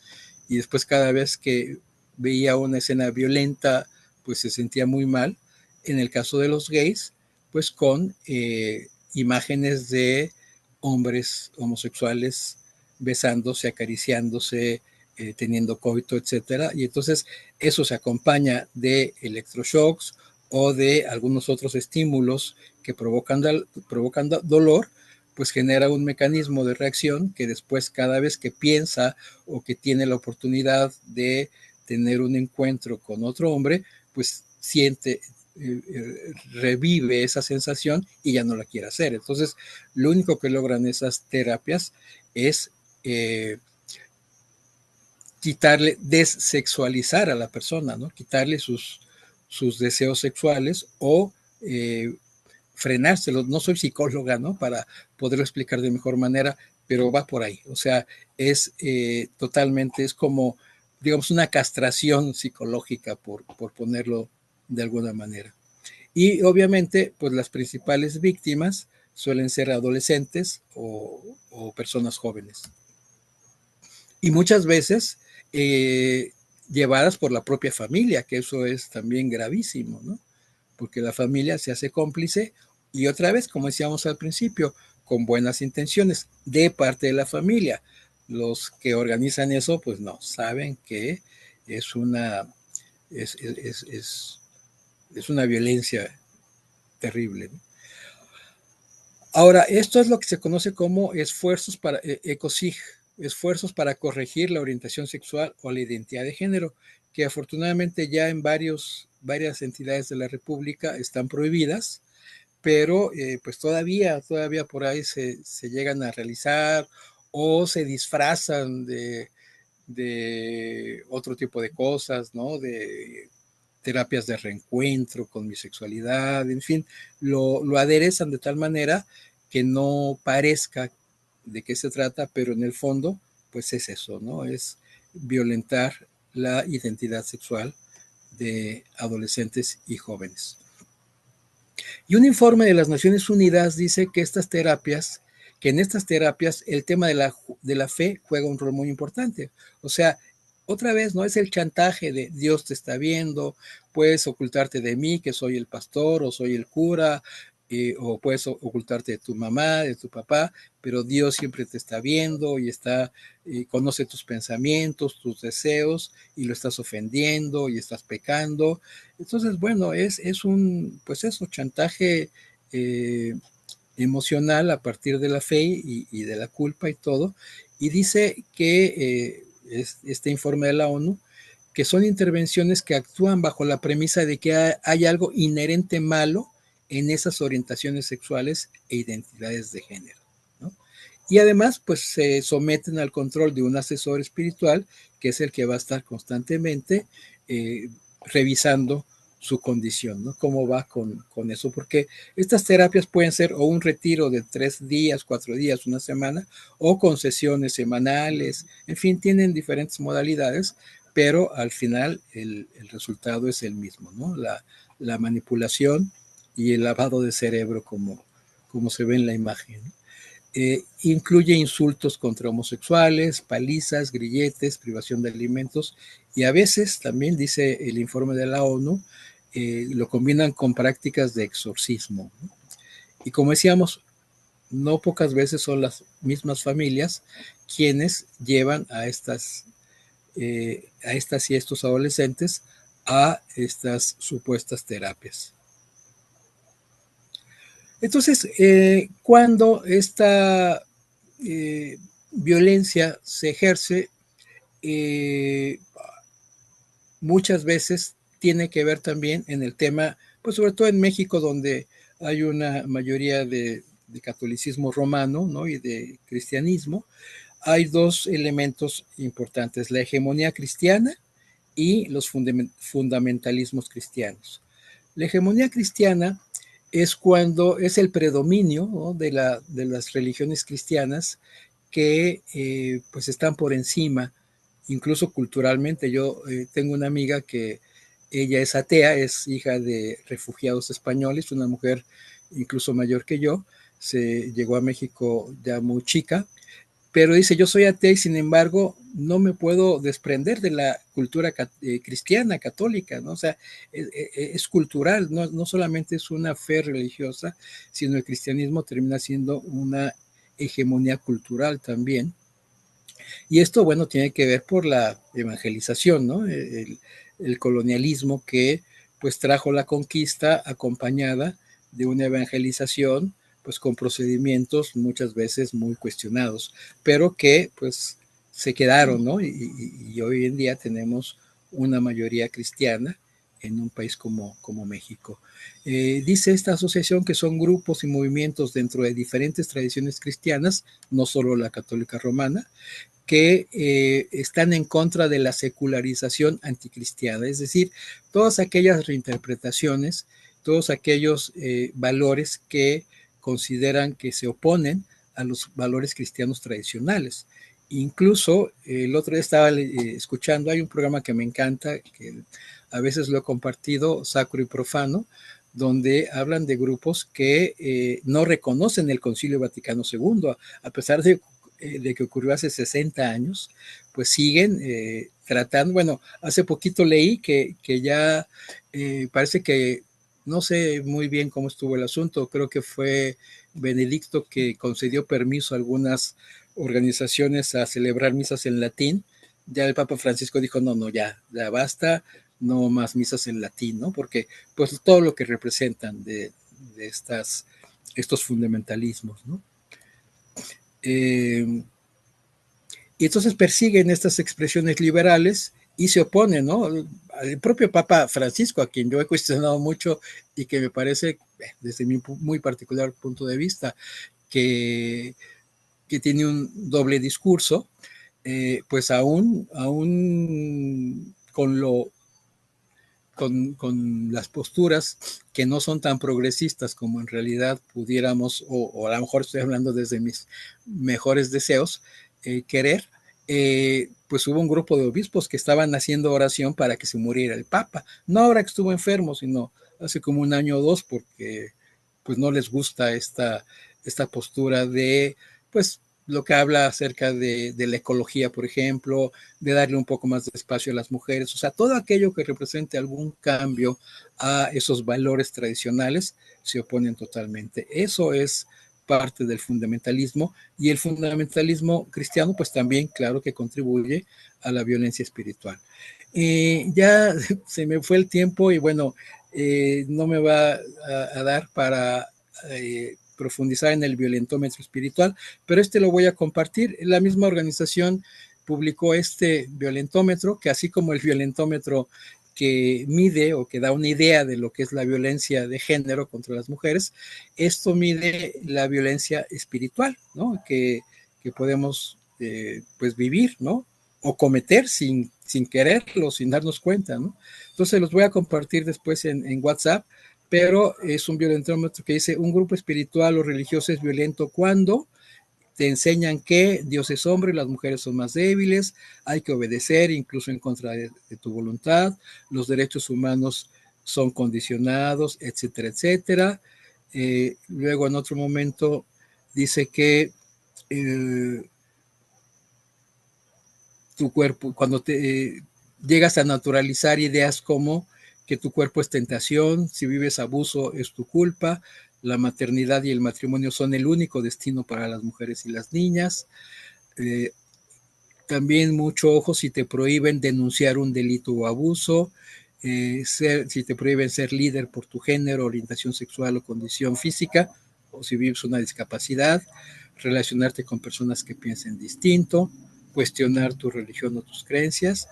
y después cada vez que veía una escena violenta, pues se sentía muy mal. En el caso de los gays, pues con imágenes de hombres homosexuales besándose, acariciándose, teniendo coito, etcétera. Y entonces eso se acompaña de electroshocks o de algunos otros estímulos que provocan dolor, pues genera un mecanismo de reacción que después cada vez que piensa o que tiene la oportunidad de tener un encuentro con otro hombre, pues siente, revive esa sensación y ya no la quiere hacer. Entonces, lo único que logran esas terapias es desexualizar a la persona, ¿no? Quitarle sus deseos sexuales o frenárselos. No soy psicóloga, ¿no? Para poderlo explicar de mejor manera, pero va por ahí. O sea, es totalmente, es como, digamos, una castración psicológica, por ponerlo de alguna manera. Y obviamente, pues las principales víctimas suelen ser adolescentes o personas jóvenes. Y muchas veces llevadas por la propia familia, que eso es también gravísimo, ¿no? Porque la familia se hace cómplice y otra vez, como decíamos al principio, con buenas intenciones de parte de la familia. Los que organizan eso, pues no, saben que es una, es una violencia terrible, ¿no? Ahora, esto es lo que se conoce como esfuerzos para ECOSIG, esfuerzos para corregir la orientación sexual o la identidad de género, que afortunadamente ya en varias entidades de la República están prohibidas, pero pues todavía por ahí se llegan a realizar o se disfrazan de otro tipo de cosas, ¿no? De terapias de reencuentro con mi sexualidad, en fin, lo aderezan de tal manera que no parezca de qué se trata, pero en el fondo, pues es eso, ¿no? Es violentar la identidad sexual de adolescentes y jóvenes. Y un informe de las Naciones Unidas dice que en estas terapias el tema de la fe juega un rol muy importante. O sea, otra vez, no es el chantaje de Dios te está viendo, puedes ocultarte de mí, que soy el pastor o soy el cura, o puedes ocultarte de tu mamá, de tu papá, pero Dios siempre te está viendo y conoce tus pensamientos, tus deseos, y lo estás ofendiendo y estás pecando. Entonces, bueno, es un, pues eso, chantaje emocional a partir de la fe y de la culpa y todo. Y dice que este informe de la ONU, que son intervenciones que actúan bajo la premisa de que hay algo inherente malo en esas orientaciones sexuales e identidades de género, ¿no? Y además, pues se someten al control de un asesor espiritual, que es el que va a estar constantemente revisando su condición, ¿no? Cómo va con eso, porque estas terapias pueden ser o un retiro de 3 días, 4 días, una semana, o con sesiones semanales, en fin, tienen diferentes modalidades, pero al final el resultado es el mismo, ¿no? La manipulación y el lavado de cerebro, como se ve en la imagen, ¿no? Incluye insultos contra homosexuales, palizas, grilletes, privación de alimentos, y a veces también, dice el informe de la ONU, lo combinan con prácticas de exorcismo, ¿no? Y como decíamos, no pocas veces son las mismas familias quienes llevan a estas y estos adolescentes a estas supuestas terapias. Entonces, cuando esta violencia se ejerce, muchas veces tiene que ver también en el tema, pues sobre todo en México, donde hay una mayoría de catolicismo romano, ¿no? Y de cristianismo. Hay dos elementos importantes: la hegemonía cristiana y los fundamentalismos cristianos. La hegemonía cristiana es cuando es el predominio, ¿no? de las religiones cristianas que pues están por encima, incluso culturalmente. Yo tengo una amiga que ella es atea, es hija de refugiados españoles, una mujer incluso mayor que yo, se llegó a México ya muy chica, pero dice: yo soy atea y sin embargo no me puedo desprender de la cultura cristiana, católica, ¿no? O sea, es cultural, no solamente es una fe religiosa, sino el cristianismo termina siendo una hegemonía cultural también. Y esto, bueno, tiene que ver por la evangelización, ¿no? El colonialismo que pues trajo la conquista acompañada de una evangelización pues con procedimientos muchas veces muy cuestionados, pero que pues se quedaron, ¿no? Y hoy en día tenemos una mayoría cristiana en un país como México. Dice esta asociación que son grupos y movimientos dentro de diferentes tradiciones cristianas, no solo la católica romana, que están en contra de la secularización anticristiana, es decir, todas aquellas reinterpretaciones, todos aquellos valores que consideran que se oponen a los valores cristianos tradicionales. Incluso el otro día estaba escuchando, hay un programa que me encanta, que a veces lo he compartido, Sacro y Profano, donde hablan de grupos que no reconocen el Concilio Vaticano II, a pesar de que ocurrió hace 60 años, pues siguen tratando. Bueno, hace poquito leí que ya parece que, no sé muy bien cómo estuvo el asunto, creo que fue Benedicto que concedió permiso a algunas organizaciones a celebrar misas en latín. Ya el Papa Francisco dijo: no, ya basta, no más misas en latín, ¿no? Porque pues todo lo que representan de estos fundamentalismos, ¿no? Y entonces persiguen estas expresiones liberales y se opone, ¿no? Al propio Papa Francisco, a quien yo he cuestionado mucho y que me parece, desde mi muy particular punto de vista, que tiene un doble discurso, pues aún con las posturas que no son tan progresistas como en realidad pudiéramos, o a lo mejor estoy hablando desde mis mejores deseos, querer, pues hubo un grupo de obispos que estaban haciendo oración para que se muriera el Papa. No ahora que estuvo enfermo, sino hace como un año o dos, porque pues no les gusta esta postura de, pues, lo que habla acerca de la ecología, por ejemplo, de darle un poco más de espacio a las mujeres, o sea, todo aquello que represente algún cambio a esos valores tradicionales se oponen totalmente. Eso es parte del fundamentalismo, y el fundamentalismo cristiano pues también claro que contribuye a la violencia espiritual. Ya se me fue el tiempo y bueno, no me va a dar para profundizar en el violentómetro espiritual, pero lo voy a compartir. La misma organización publicó este violentómetro, que así como el violentómetro que mide o que da una idea de lo que es la violencia de género contra las mujeres, esto mide la violencia espiritual, ¿no? Que podemos pues vivir, ¿no? O cometer sin quererlo, sin darnos cuenta, ¿no? Entonces los voy a compartir después en WhatsApp, pero es un violentómetro que dice: un grupo espiritual o religioso es violento cuando te enseñan que Dios es hombre, las mujeres son más débiles, hay que obedecer incluso en contra de tu voluntad, los derechos humanos son condicionados, etcétera, etcétera. Luego en otro momento dice que tu cuerpo, cuando te llegas a naturalizar ideas como que tu cuerpo es tentación, si vives abuso es tu culpa, la maternidad y el matrimonio son el único destino para las mujeres y las niñas. También mucho ojo si te prohíben denunciar un delito o abuso, si te prohíben ser líder por tu género, orientación sexual o condición física, o si vives una discapacidad, relacionarte con personas que piensen distinto, cuestionar tu religión o tus creencias.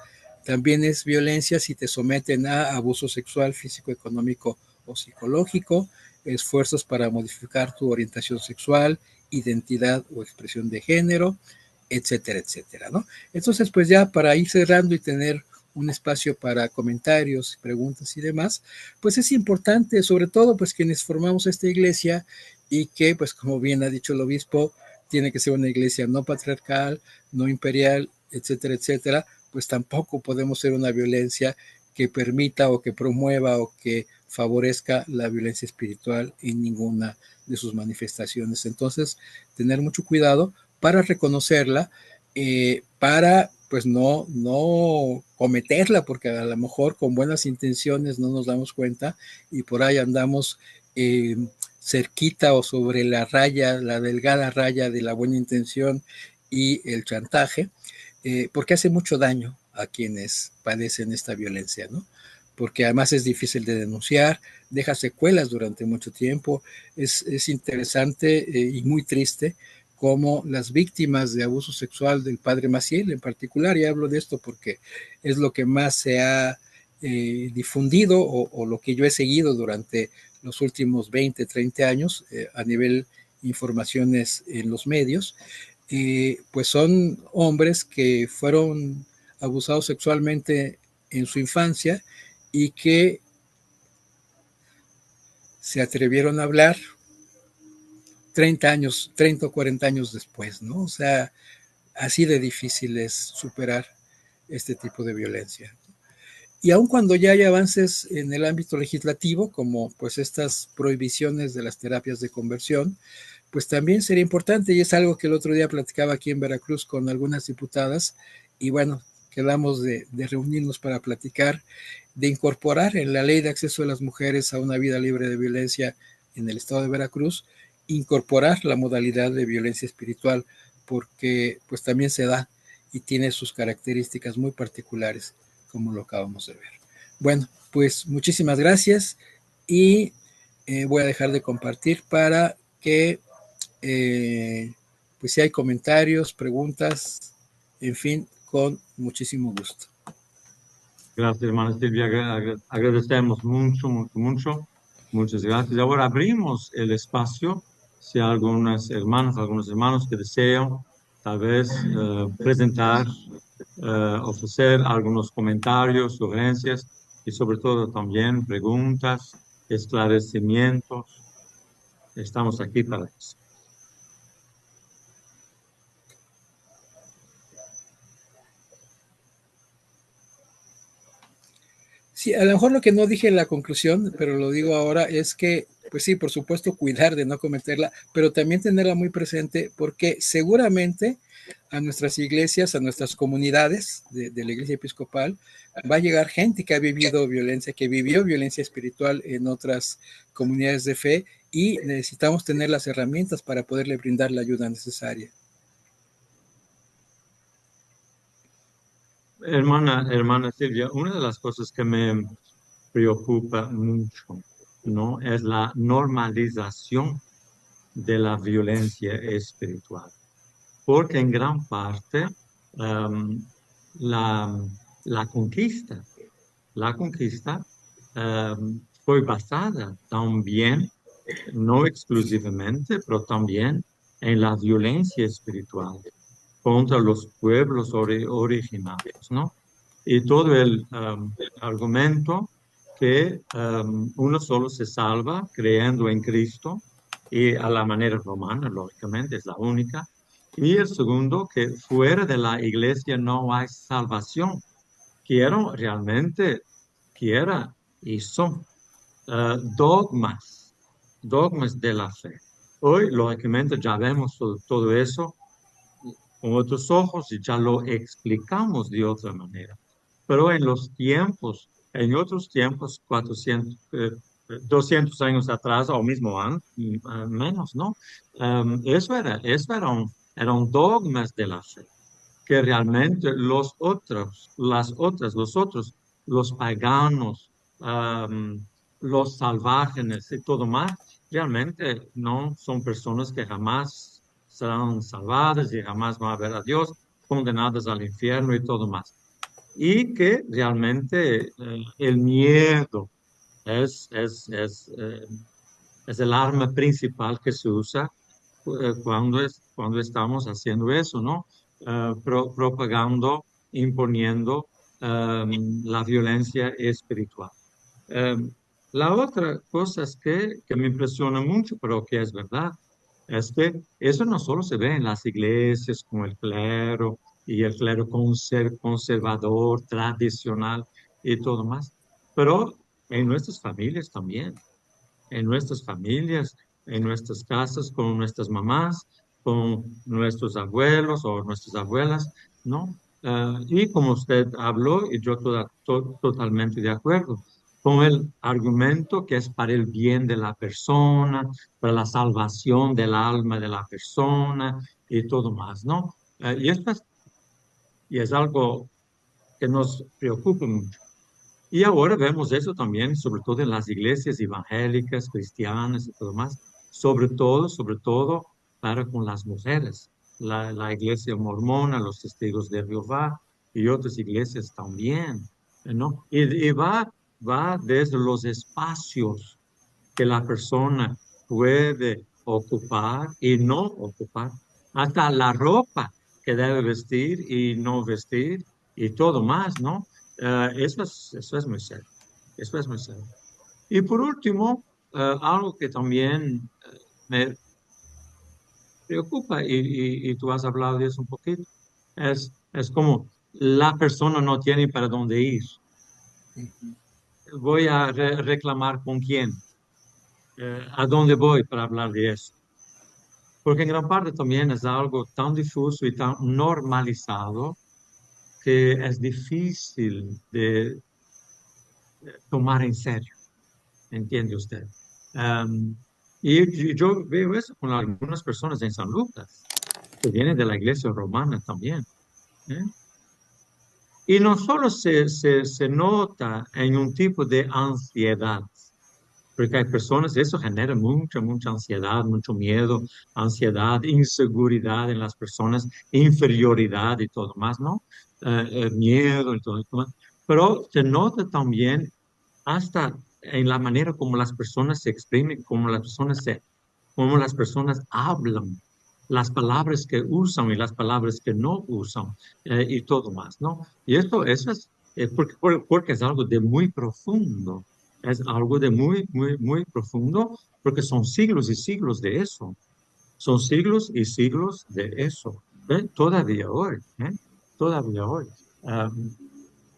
También es violencia si te someten a abuso sexual, físico, económico o psicológico, esfuerzos para modificar tu orientación sexual, identidad o expresión de género, etcétera, etcétera, ¿no? Entonces, pues ya para ir cerrando y tener un espacio para comentarios, preguntas y demás, pues es importante, sobre todo, pues quienes formamos esta iglesia y que, pues como bien ha dicho el obispo, tiene que ser una iglesia no patriarcal, no imperial, etcétera, etcétera, pues tampoco podemos ser una violencia que permita o que promueva o que favorezca la violencia espiritual en ninguna de sus manifestaciones. Entonces, tener mucho cuidado para reconocerla, para pues no cometerla, porque a lo mejor con buenas intenciones no nos damos cuenta y por ahí andamos cerquita o sobre la raya, la delgada raya de la buena intención y el chantaje, porque hace mucho daño a quienes padecen esta violencia, ¿no? Porque además es difícil de denunciar, deja secuelas durante mucho tiempo, es interesante y muy triste como las víctimas de abuso sexual del padre Maciel en particular, y hablo de esto porque es lo que más se ha difundido o lo que yo he seguido durante los últimos 20, 30 años a nivel informaciones en los medios, pues son hombres que fueron abusados sexualmente en su infancia y que se atrevieron a hablar 30 años, 30 o 40 años después, ¿no? O sea, así de difícil es superar este tipo de violencia. Y aun cuando ya hay avances en el ámbito legislativo, como pues estas prohibiciones de las terapias de conversión, pues también sería importante, y es algo que el otro día platicaba aquí en Veracruz con algunas diputadas, y bueno, quedamos de reunirnos para platicar, de incorporar en la ley de acceso de las mujeres a una vida libre de violencia en el estado de Veracruz, incorporar la modalidad de violencia espiritual, porque pues también se da y tiene sus características muy particulares, como lo acabamos de ver. Bueno, pues muchísimas gracias y voy a dejar de compartir para que pues si hay comentarios, preguntas, en fin, con muchísimo gusto. Gracias, hermana Silvia. Agradecemos mucho, mucho, mucho. Muchas gracias. Ahora abrimos el espacio. Si hay algunos hermanos que desean tal vez presentar, ofrecer algunos comentarios, sugerencias y sobre todo también preguntas, esclarecimientos. Estamos aquí para eso. Sí, a lo mejor lo que no dije en la conclusión, pero lo digo ahora, es que, pues sí, por supuesto, cuidar de no cometerla, pero también tenerla muy presente porque seguramente a nuestras iglesias, a nuestras comunidades de la iglesia episcopal, va a llegar gente que ha vivido violencia, que vivió violencia espiritual en otras comunidades de fe y necesitamos tener las herramientas para poderle brindar la ayuda necesaria. Hermana Silvia, una de las cosas que me preocupa mucho, ¿no? Es la normalización de la violencia espiritual, porque en gran parte em, la, la conquista, la conquista fue basada también, no exclusivamente, pero también en la violencia espiritual contra los pueblos originarios, ¿no? Y todo el argumento que uno solo se salva creyendo en Cristo y a la manera romana, lógicamente, es la única. Y el segundo, que fuera de la iglesia no hay salvación, que eran realmente, que era y son dogmas, dogmas de la fe. Hoy, lógicamente, ya vemos todo eso con otros ojos y ya lo explicamos de otra manera. Pero en otros tiempos, 200 años atrás o mismo menos, ¿no? Eran dogmas de la fe, que realmente los otros, los paganos, los salvajes y todo más, realmente no son personas que jamás serán salvadas y jamás van a ver a Dios, condenadas al infierno y todo más. Y que realmente el miedo es el arma principal que se usa cuando estamos haciendo eso, ¿no? Propagando, imponiendo la violencia espiritual. Um, la otra cosa es que me impresiona mucho, pero que es verdad, es que eso no solo se ve en las iglesias con el clero y el clero conservador, tradicional y todo más, pero en nuestras familias también, en nuestras familias, en nuestras casas, con nuestras mamás, con nuestros abuelos o nuestras abuelas, ¿no? Y como usted habló, y yo totalmente de acuerdo, con el argumento que es para el bien de la persona, para la salvación del alma de la persona y todo más, ¿no? Y es algo que nos preocupa mucho. Y ahora vemos eso también, sobre todo en las iglesias evangélicas, cristianas y todo más, sobre todo para con las mujeres, la iglesia mormona, los testigos de Jehová y otras iglesias también, ¿no? Y va desde los espacios que la persona puede ocupar y no ocupar, hasta la ropa que debe vestir y no vestir y todo más, ¿no? Eso es muy serio, eso es muy serio. Y por último, algo que también me preocupa, y tú has hablado de eso un poquito, es como la persona no tiene para dónde ir. Voy a reclamar con quién, a dónde voy para hablar de eso. Porque en gran parte también es algo tan difuso y tan normalizado que es difícil de tomar en serio, ¿entiende usted? Um, y yo veo eso con algunas personas en San Lucas, que vienen de la iglesia romana también. ¿Eh? Y no solo se nota en un tipo de ansiedad, porque hay personas, eso genera mucha ansiedad, mucho miedo, ansiedad, inseguridad en las personas, inferioridad y todo más, ¿no? Miedo y todo más. pero se nota también hasta en la manera como las personas se exprimen, como las personas hablan, las palabras que usan y las palabras que no usan, y todo más, ¿no? Y eso es porque es algo de muy profundo, es algo de muy, muy, muy profundo, porque son siglos y siglos de eso, son siglos y siglos de eso, ¿eh? Todavía hoy, ¿eh? Todavía hoy. Ah,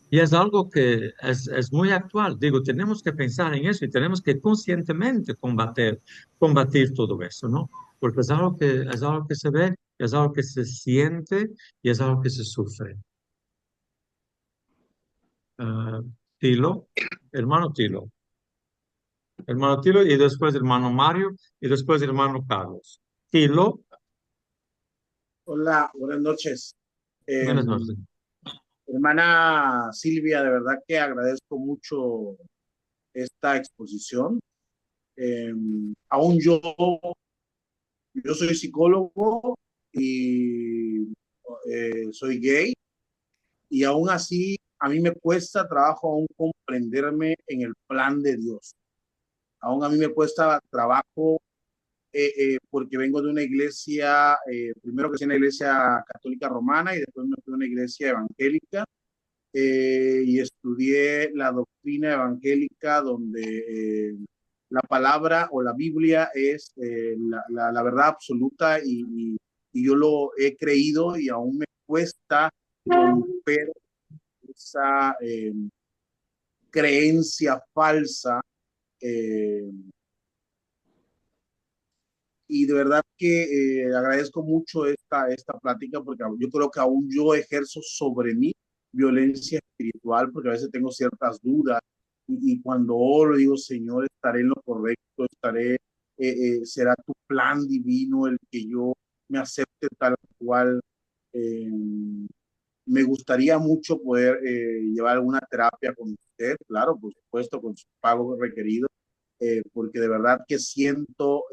y es algo que es muy actual. Digo, tenemos que pensar en eso y tenemos que conscientemente combatir todo eso, ¿no? Porque es algo que se ve, es algo que se siente y es algo que se sufre. Ah, Tilo, hermano Tilo, hermano Tilo y después hermano Mario y después hermano Carlos. Tilo, Hola, buenas noches. buenas noches. Hermana Silvia, de verdad que agradezco mucho esta exposición. Eh, Aún yo soy psicólogo y soy gay, y aún así a mí me cuesta trabajo aún comprenderme en el plan de Dios. Aún a mí me cuesta trabajo porque vengo de una iglesia, primero que sea una iglesia católica romana y después me fui a una iglesia evangélica, y estudié la doctrina evangélica donde la palabra o la Biblia es la verdad absoluta, y yo lo he creído y aún me cuesta romper esa creencia falsa. eh, y de verdad que agradezco mucho esta plática, porque yo creo que aún yo ejerzo sobre mí violencia espiritual, porque a veces tengo ciertas dudas, y cuando oro digo, Señor, estaré en lo correcto, será tu plan divino el que yo me acepte tal cual. Eh, Me gustaría mucho poder llevar alguna terapia con usted, claro, por supuesto, con su pago requerido, porque de verdad que siento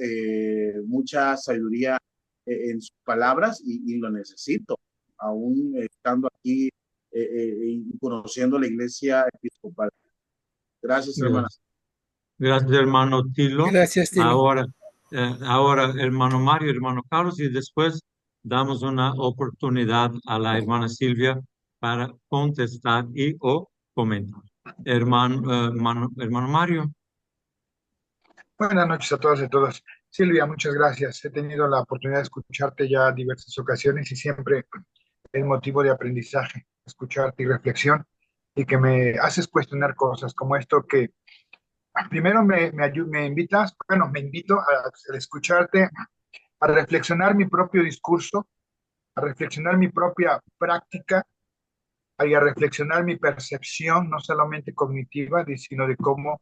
mucha sabiduría en sus palabras, y lo necesito, aún estando aquí y conociendo la iglesia episcopal. Gracias, hermana. Gracias. Gracias, hermano Tilo. Gracias, Tilo. Ahora, hermano Mario, hermano Carlos, y después damos una oportunidad a la hermana Silvia para contestar y o comentar. Hermano Mario, Buenas noches a todas y todos. Silvia, muchas gracias. He tenido la oportunidad de escucharte ya diversas ocasiones y siempre es motivo de aprendizaje, escucharte y reflexión, y que me haces cuestionar cosas como esto que primero me invitas, bueno, me invito a escucharte, a reflexionar mi propio discurso, a reflexionar mi propia práctica y a reflexionar mi percepción, no solamente cognitiva, sino de cómo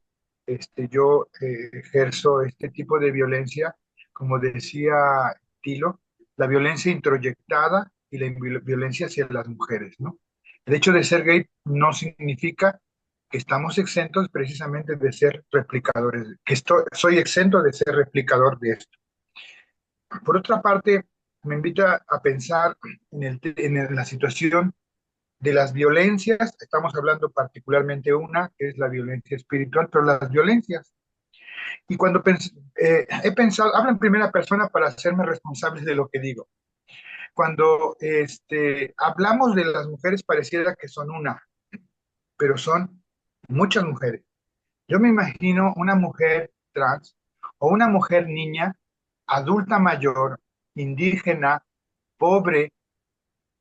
yo ejerzo este tipo de violencia, como decía Tilo, la violencia introyectada y la violencia hacia las mujeres, ¿no? El hecho de ser gay no significa que estamos exentos precisamente de ser replicadores, soy exento de ser replicador de esto. Por otra parte, me invita a pensar en la situación de las violencias. Estamos hablando particularmente una, que es la violencia espiritual, pero las violencias. Y cuando he pensado, hablo en primera persona para hacerme responsable de lo que digo. Cuando hablamos de las mujeres, pareciera que son una, pero son muchas mujeres. Yo me imagino una mujer trans o una mujer niña, adulta mayor, indígena, pobre,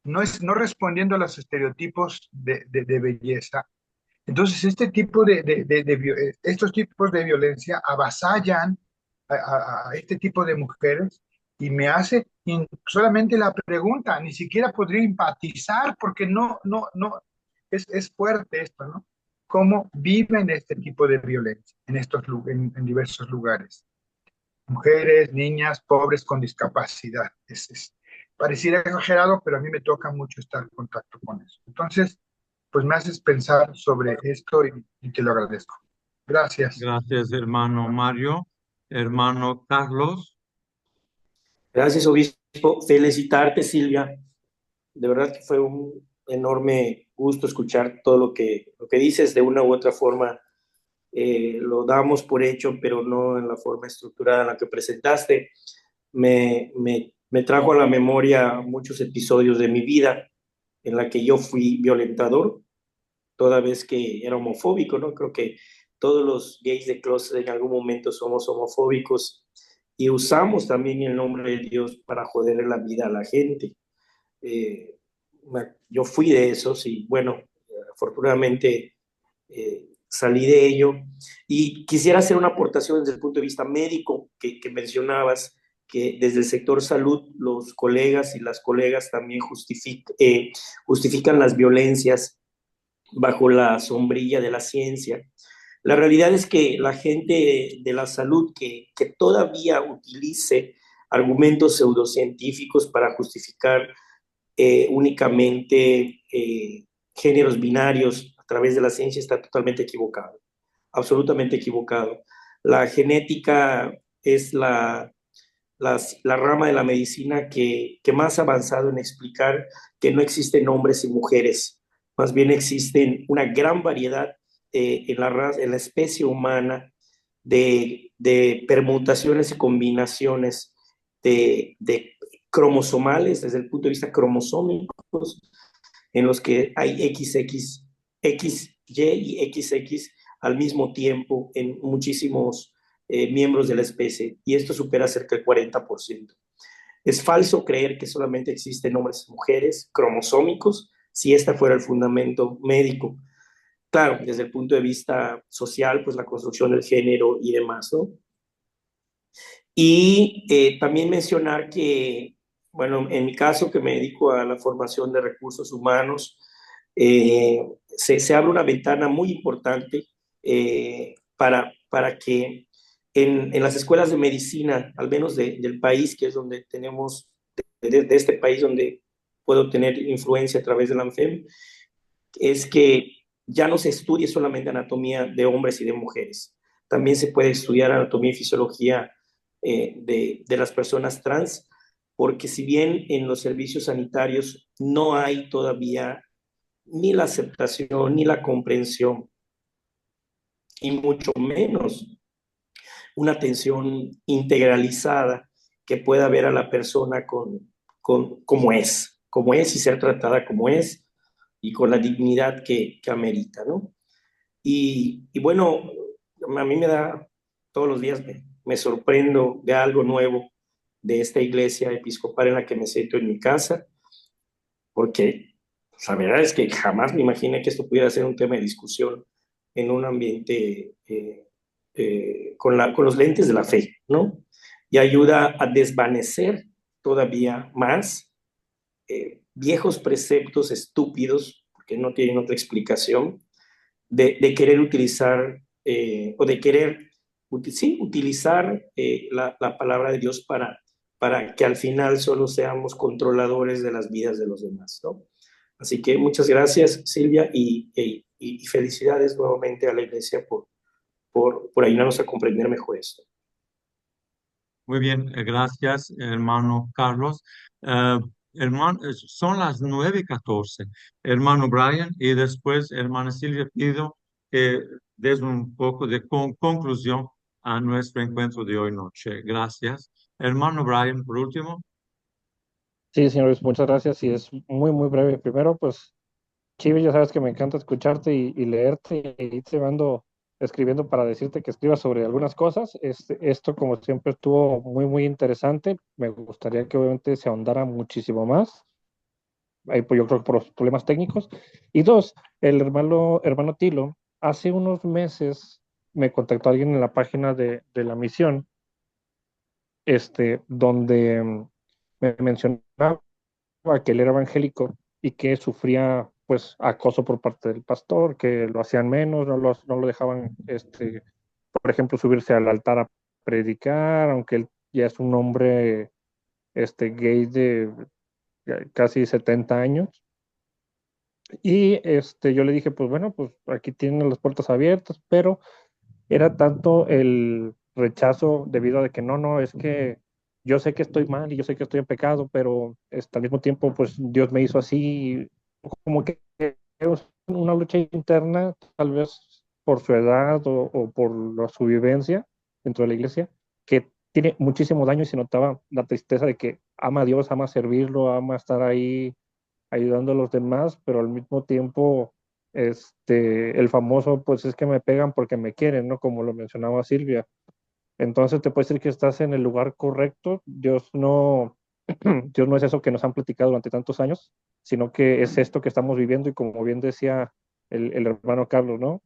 no respondiendo a los estereotipos de belleza. Entonces, estos tipos de violencia avasallan a este tipo de mujeres, y me hace solamente la pregunta, ni siquiera podría empatizar porque no, es fuerte esto, ¿no? ¿Cómo viven este tipo de violencia en diversos lugares? Mujeres, niñas, pobres con discapacidad. Pareciera exagerado, pero a mí me toca mucho estar en contacto con eso. Entonces, pues me haces pensar sobre esto, y te lo agradezco. Gracias. gracias, hermano Mario. Hermano Carlos, Gracias, obispo. Felicitarte, Silvia. De verdad que fue un enorme gusto escuchar todo lo que dices. De una u otra forma lo damos por hecho, pero no en la forma estructurada en la que presentaste. Me trajo a la memoria muchos episodios de mi vida en la que yo fui violentador, toda vez que era homofóbico, ¿no? Creo que todos los gays de closet en algún momento somos homofóbicos y usamos también el nombre de Dios para joder la vida a la gente. Eh, yo fui de esos y bueno, afortunadamente salí de ello. Y quisiera hacer una aportación desde el punto de vista médico que mencionabas, que desde el sector salud los colegas y las colegas también justifican las violencias bajo la sombrilla de la ciencia. La realidad es que la gente de la salud que todavía utilice argumentos pseudocientíficos para justificar únicamente géneros binarios a través de la ciencia está totalmente equivocado, absolutamente equivocado. La genética es la rama de la medicina que más ha avanzado en explicar que no existen hombres y mujeres, más bien existen una gran variedad en la especie humana de permutaciones y combinaciones de cromosomales, desde el punto de vista cromosómicos, en los que hay XX, XY y XX al mismo tiempo en muchísimos miembros de la especie, y esto supera cerca del 40%. Es falso creer que solamente existen hombres y mujeres cromosómicos, si este fuera el fundamento médico. Claro, desde el punto de vista social, pues la construcción del género y demás, ¿no? Y también mencionar que, bueno, en mi caso, que me dedico a la formación de recursos humanos, se abre una ventana muy importante para que en las escuelas de medicina, al menos del país, que es donde tenemos, de este país donde puedo tener influencia a través de la ANFEM, es que ya no se estudie solamente anatomía de hombres y de mujeres, también se puede estudiar anatomía y fisiología de las personas trans, porque si bien en los servicios sanitarios no hay todavía ni la aceptación ni la comprensión, y mucho menos una atención integralizada que pueda ver a la persona como es y ser tratada como es y con la dignidad que amerita, ¿no? Y bueno, a mí me da, todos los días me sorprendo de algo nuevo de esta iglesia episcopal en la que me siento en mi casa, porque pues, la verdad es que jamás me imaginé que esto pudiera ser un tema de discusión en un ambiente con los lentes de la fe, ¿no? Y ayuda a desvanecer todavía más viejos preceptos estúpidos, porque no tienen otra explicación, de querer utilizar o de querer sí, utilizar la palabra de Dios para que al final solo seamos controladores de las vidas de los demás, ¿no? Así que muchas gracias, Silvia, y felicidades nuevamente a la iglesia por ayudarnos a comprender mejor esto. Muy bien, gracias, hermano Carlos. Eh, son las 9:14. Hermano Brian, y después, hermana Silvia, pido que des un poco de conclusión a nuestro encuentro de hoy noche. Gracias. Hermano Brian, por último. Sí, señor Luis, muchas gracias y es muy, muy breve. Primero, pues, Chivi, ya sabes que me encanta escucharte y leerte y te mando escribiendo para decirte que escribas sobre algunas cosas. Esto, como siempre, estuvo muy, muy interesante. Me gustaría que obviamente se ahondara muchísimo más. Ahí, pues, yo creo que por los problemas técnicos. Y dos, el hermano Tilo, hace unos meses me contactó alguien en la página de la misión, donde me mencionaba que él era evangélico y que sufría pues acoso por parte del pastor, que lo hacían menos, no lo dejaban, por ejemplo, subirse al altar a predicar, aunque él ya es un hombre gay de casi 70 años. Y yo le dije, pues bueno, pues aquí tienen las puertas abiertas, pero era tanto el rechazo debido a de que no, es que yo sé que estoy mal y yo sé que estoy en pecado, pero al mismo tiempo, pues Dios me hizo así, como que una lucha interna, tal vez por su edad o por su vivencia dentro de la iglesia, que tiene muchísimo daño y se notaba la tristeza de que ama a Dios, ama servirlo, ama estar ahí ayudando a los demás, pero al mismo tiempo, el famoso, pues es que me pegan porque me quieren, ¿no? Como lo mencionaba Silvia. Entonces te puede decir que estás en el lugar correcto. Dios no es eso que nos han platicado durante tantos años, sino que es esto que estamos viviendo y como bien decía el hermano Carlos, ¿no?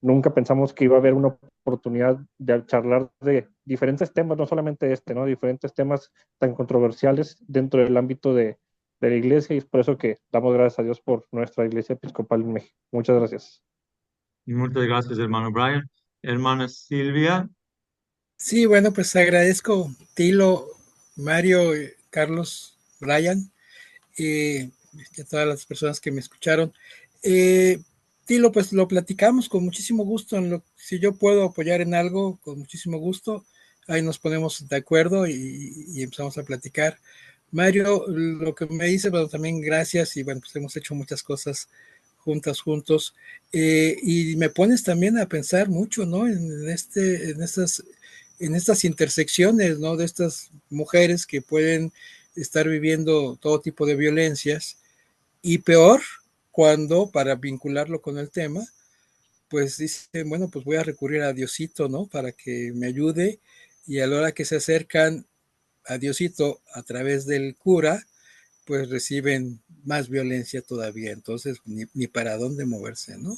Nunca pensamos que iba a haber una oportunidad de charlar de diferentes temas, no solamente ¿no? Diferentes temas tan controversiales dentro del ámbito de la iglesia y es por eso que damos gracias a Dios por nuestra iglesia episcopal en México. Muchas gracias. Muchas gracias, hermano Brian. Hermana Silvia. Sí, bueno, pues agradezco Tilo, Mario, Carlos, Brian y a todas las personas que me escucharon. Tilo, pues lo platicamos con muchísimo gusto. Si yo puedo apoyar en algo, con muchísimo gusto, ahí nos ponemos de acuerdo y empezamos a platicar. Mario, lo que me dice, bueno, también gracias y bueno, pues hemos hecho muchas cosas juntos. Y me pones también a pensar mucho, ¿no? En estas intersecciones, ¿no? De estas mujeres que pueden estar viviendo todo tipo de violencias y peor cuando, para vincularlo con el tema, pues dicen, bueno, pues voy a recurrir a Diosito, ¿no? Para que me ayude y a la hora que se acercan a Diosito a través del cura, pues reciben más violencia todavía, entonces ni para dónde moverse, ¿no?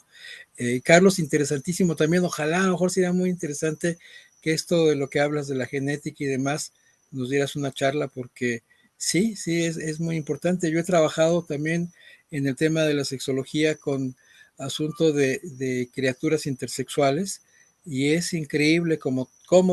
Carlos, interesantísimo también, ojalá, a lo mejor sería muy interesante que esto de lo que hablas de la genética y demás, nos dieras una charla, porque sí, es muy importante. Yo he trabajado también en el tema de la sexología con asunto de criaturas intersexuales y es increíble como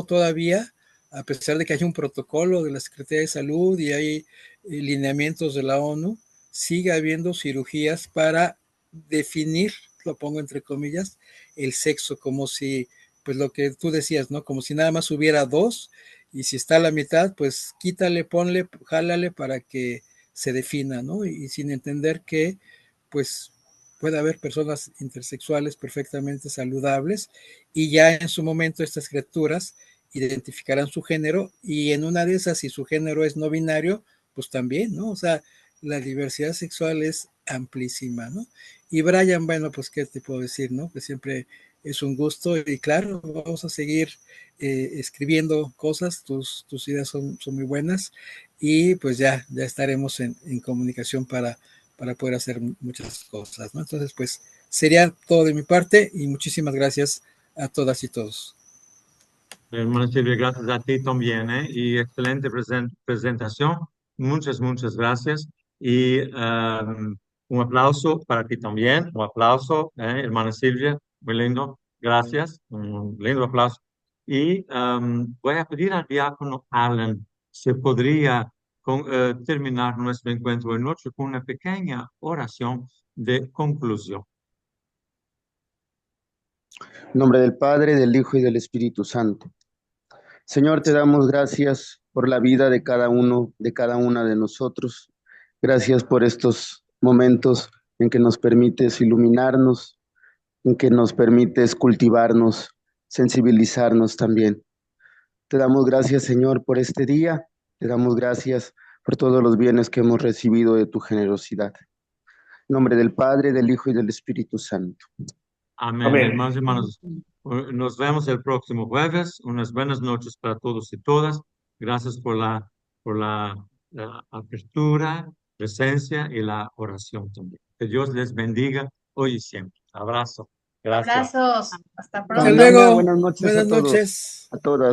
todavía, a pesar de que hay un protocolo de la Secretaría de Salud y hay lineamientos de la ONU, sigue habiendo cirugías para definir, lo pongo entre comillas, el sexo, como si, pues lo que tú decías, ¿no? Como si nada más hubiera dos, y si está a la mitad, pues quítale, ponle, jálale para que se defina, ¿no? Y sin entender que, pues, puede haber personas intersexuales perfectamente saludables y ya en su momento estas criaturas identificarán su género y en una de esas, si su género es no binario, pues también, ¿no? O sea, la diversidad sexual es amplísima, ¿no? Y Brian, bueno, pues qué te puedo decir, ¿no? Que siempre es un gusto y claro, vamos a seguir escribiendo cosas, tus ideas son muy buenas y pues ya estaremos en comunicación para poder hacer muchas cosas, ¿no? Entonces, pues sería todo de mi parte y muchísimas gracias a todas y todos. Hermana Silvia, gracias a ti también, ¿eh? Y excelente presentación. Muchas gracias. Y un aplauso para ti también. Un aplauso, hermana Silvia. Muy lindo. Gracias. Un lindo aplauso. Y voy a pedir al diácono Alan si podría terminar nuestro encuentro de noche con una pequeña oración de conclusión. En nombre del Padre, del Hijo y del Espíritu Santo. Señor, te damos gracias por la vida de cada uno, de cada una de nosotros. Gracias por estos momentos en que nos permites iluminarnos, en que nos permites cultivarnos, sensibilizarnos también. Te damos gracias, Señor, por este día. Te damos gracias por todos los bienes que hemos recibido de tu generosidad. En nombre del Padre, del Hijo y del Espíritu Santo. Amén. Amén. Hermanos y hermanos, nos vemos el próximo jueves. Unas buenas noches para todos y todas. Gracias por la apertura, presencia y la oración también. Que Dios les bendiga hoy y siempre. Abrazo. Gracias. Abrazos. Hasta Hasta pronto. luego. Buenas noches Buenas a todos, noches. a todas.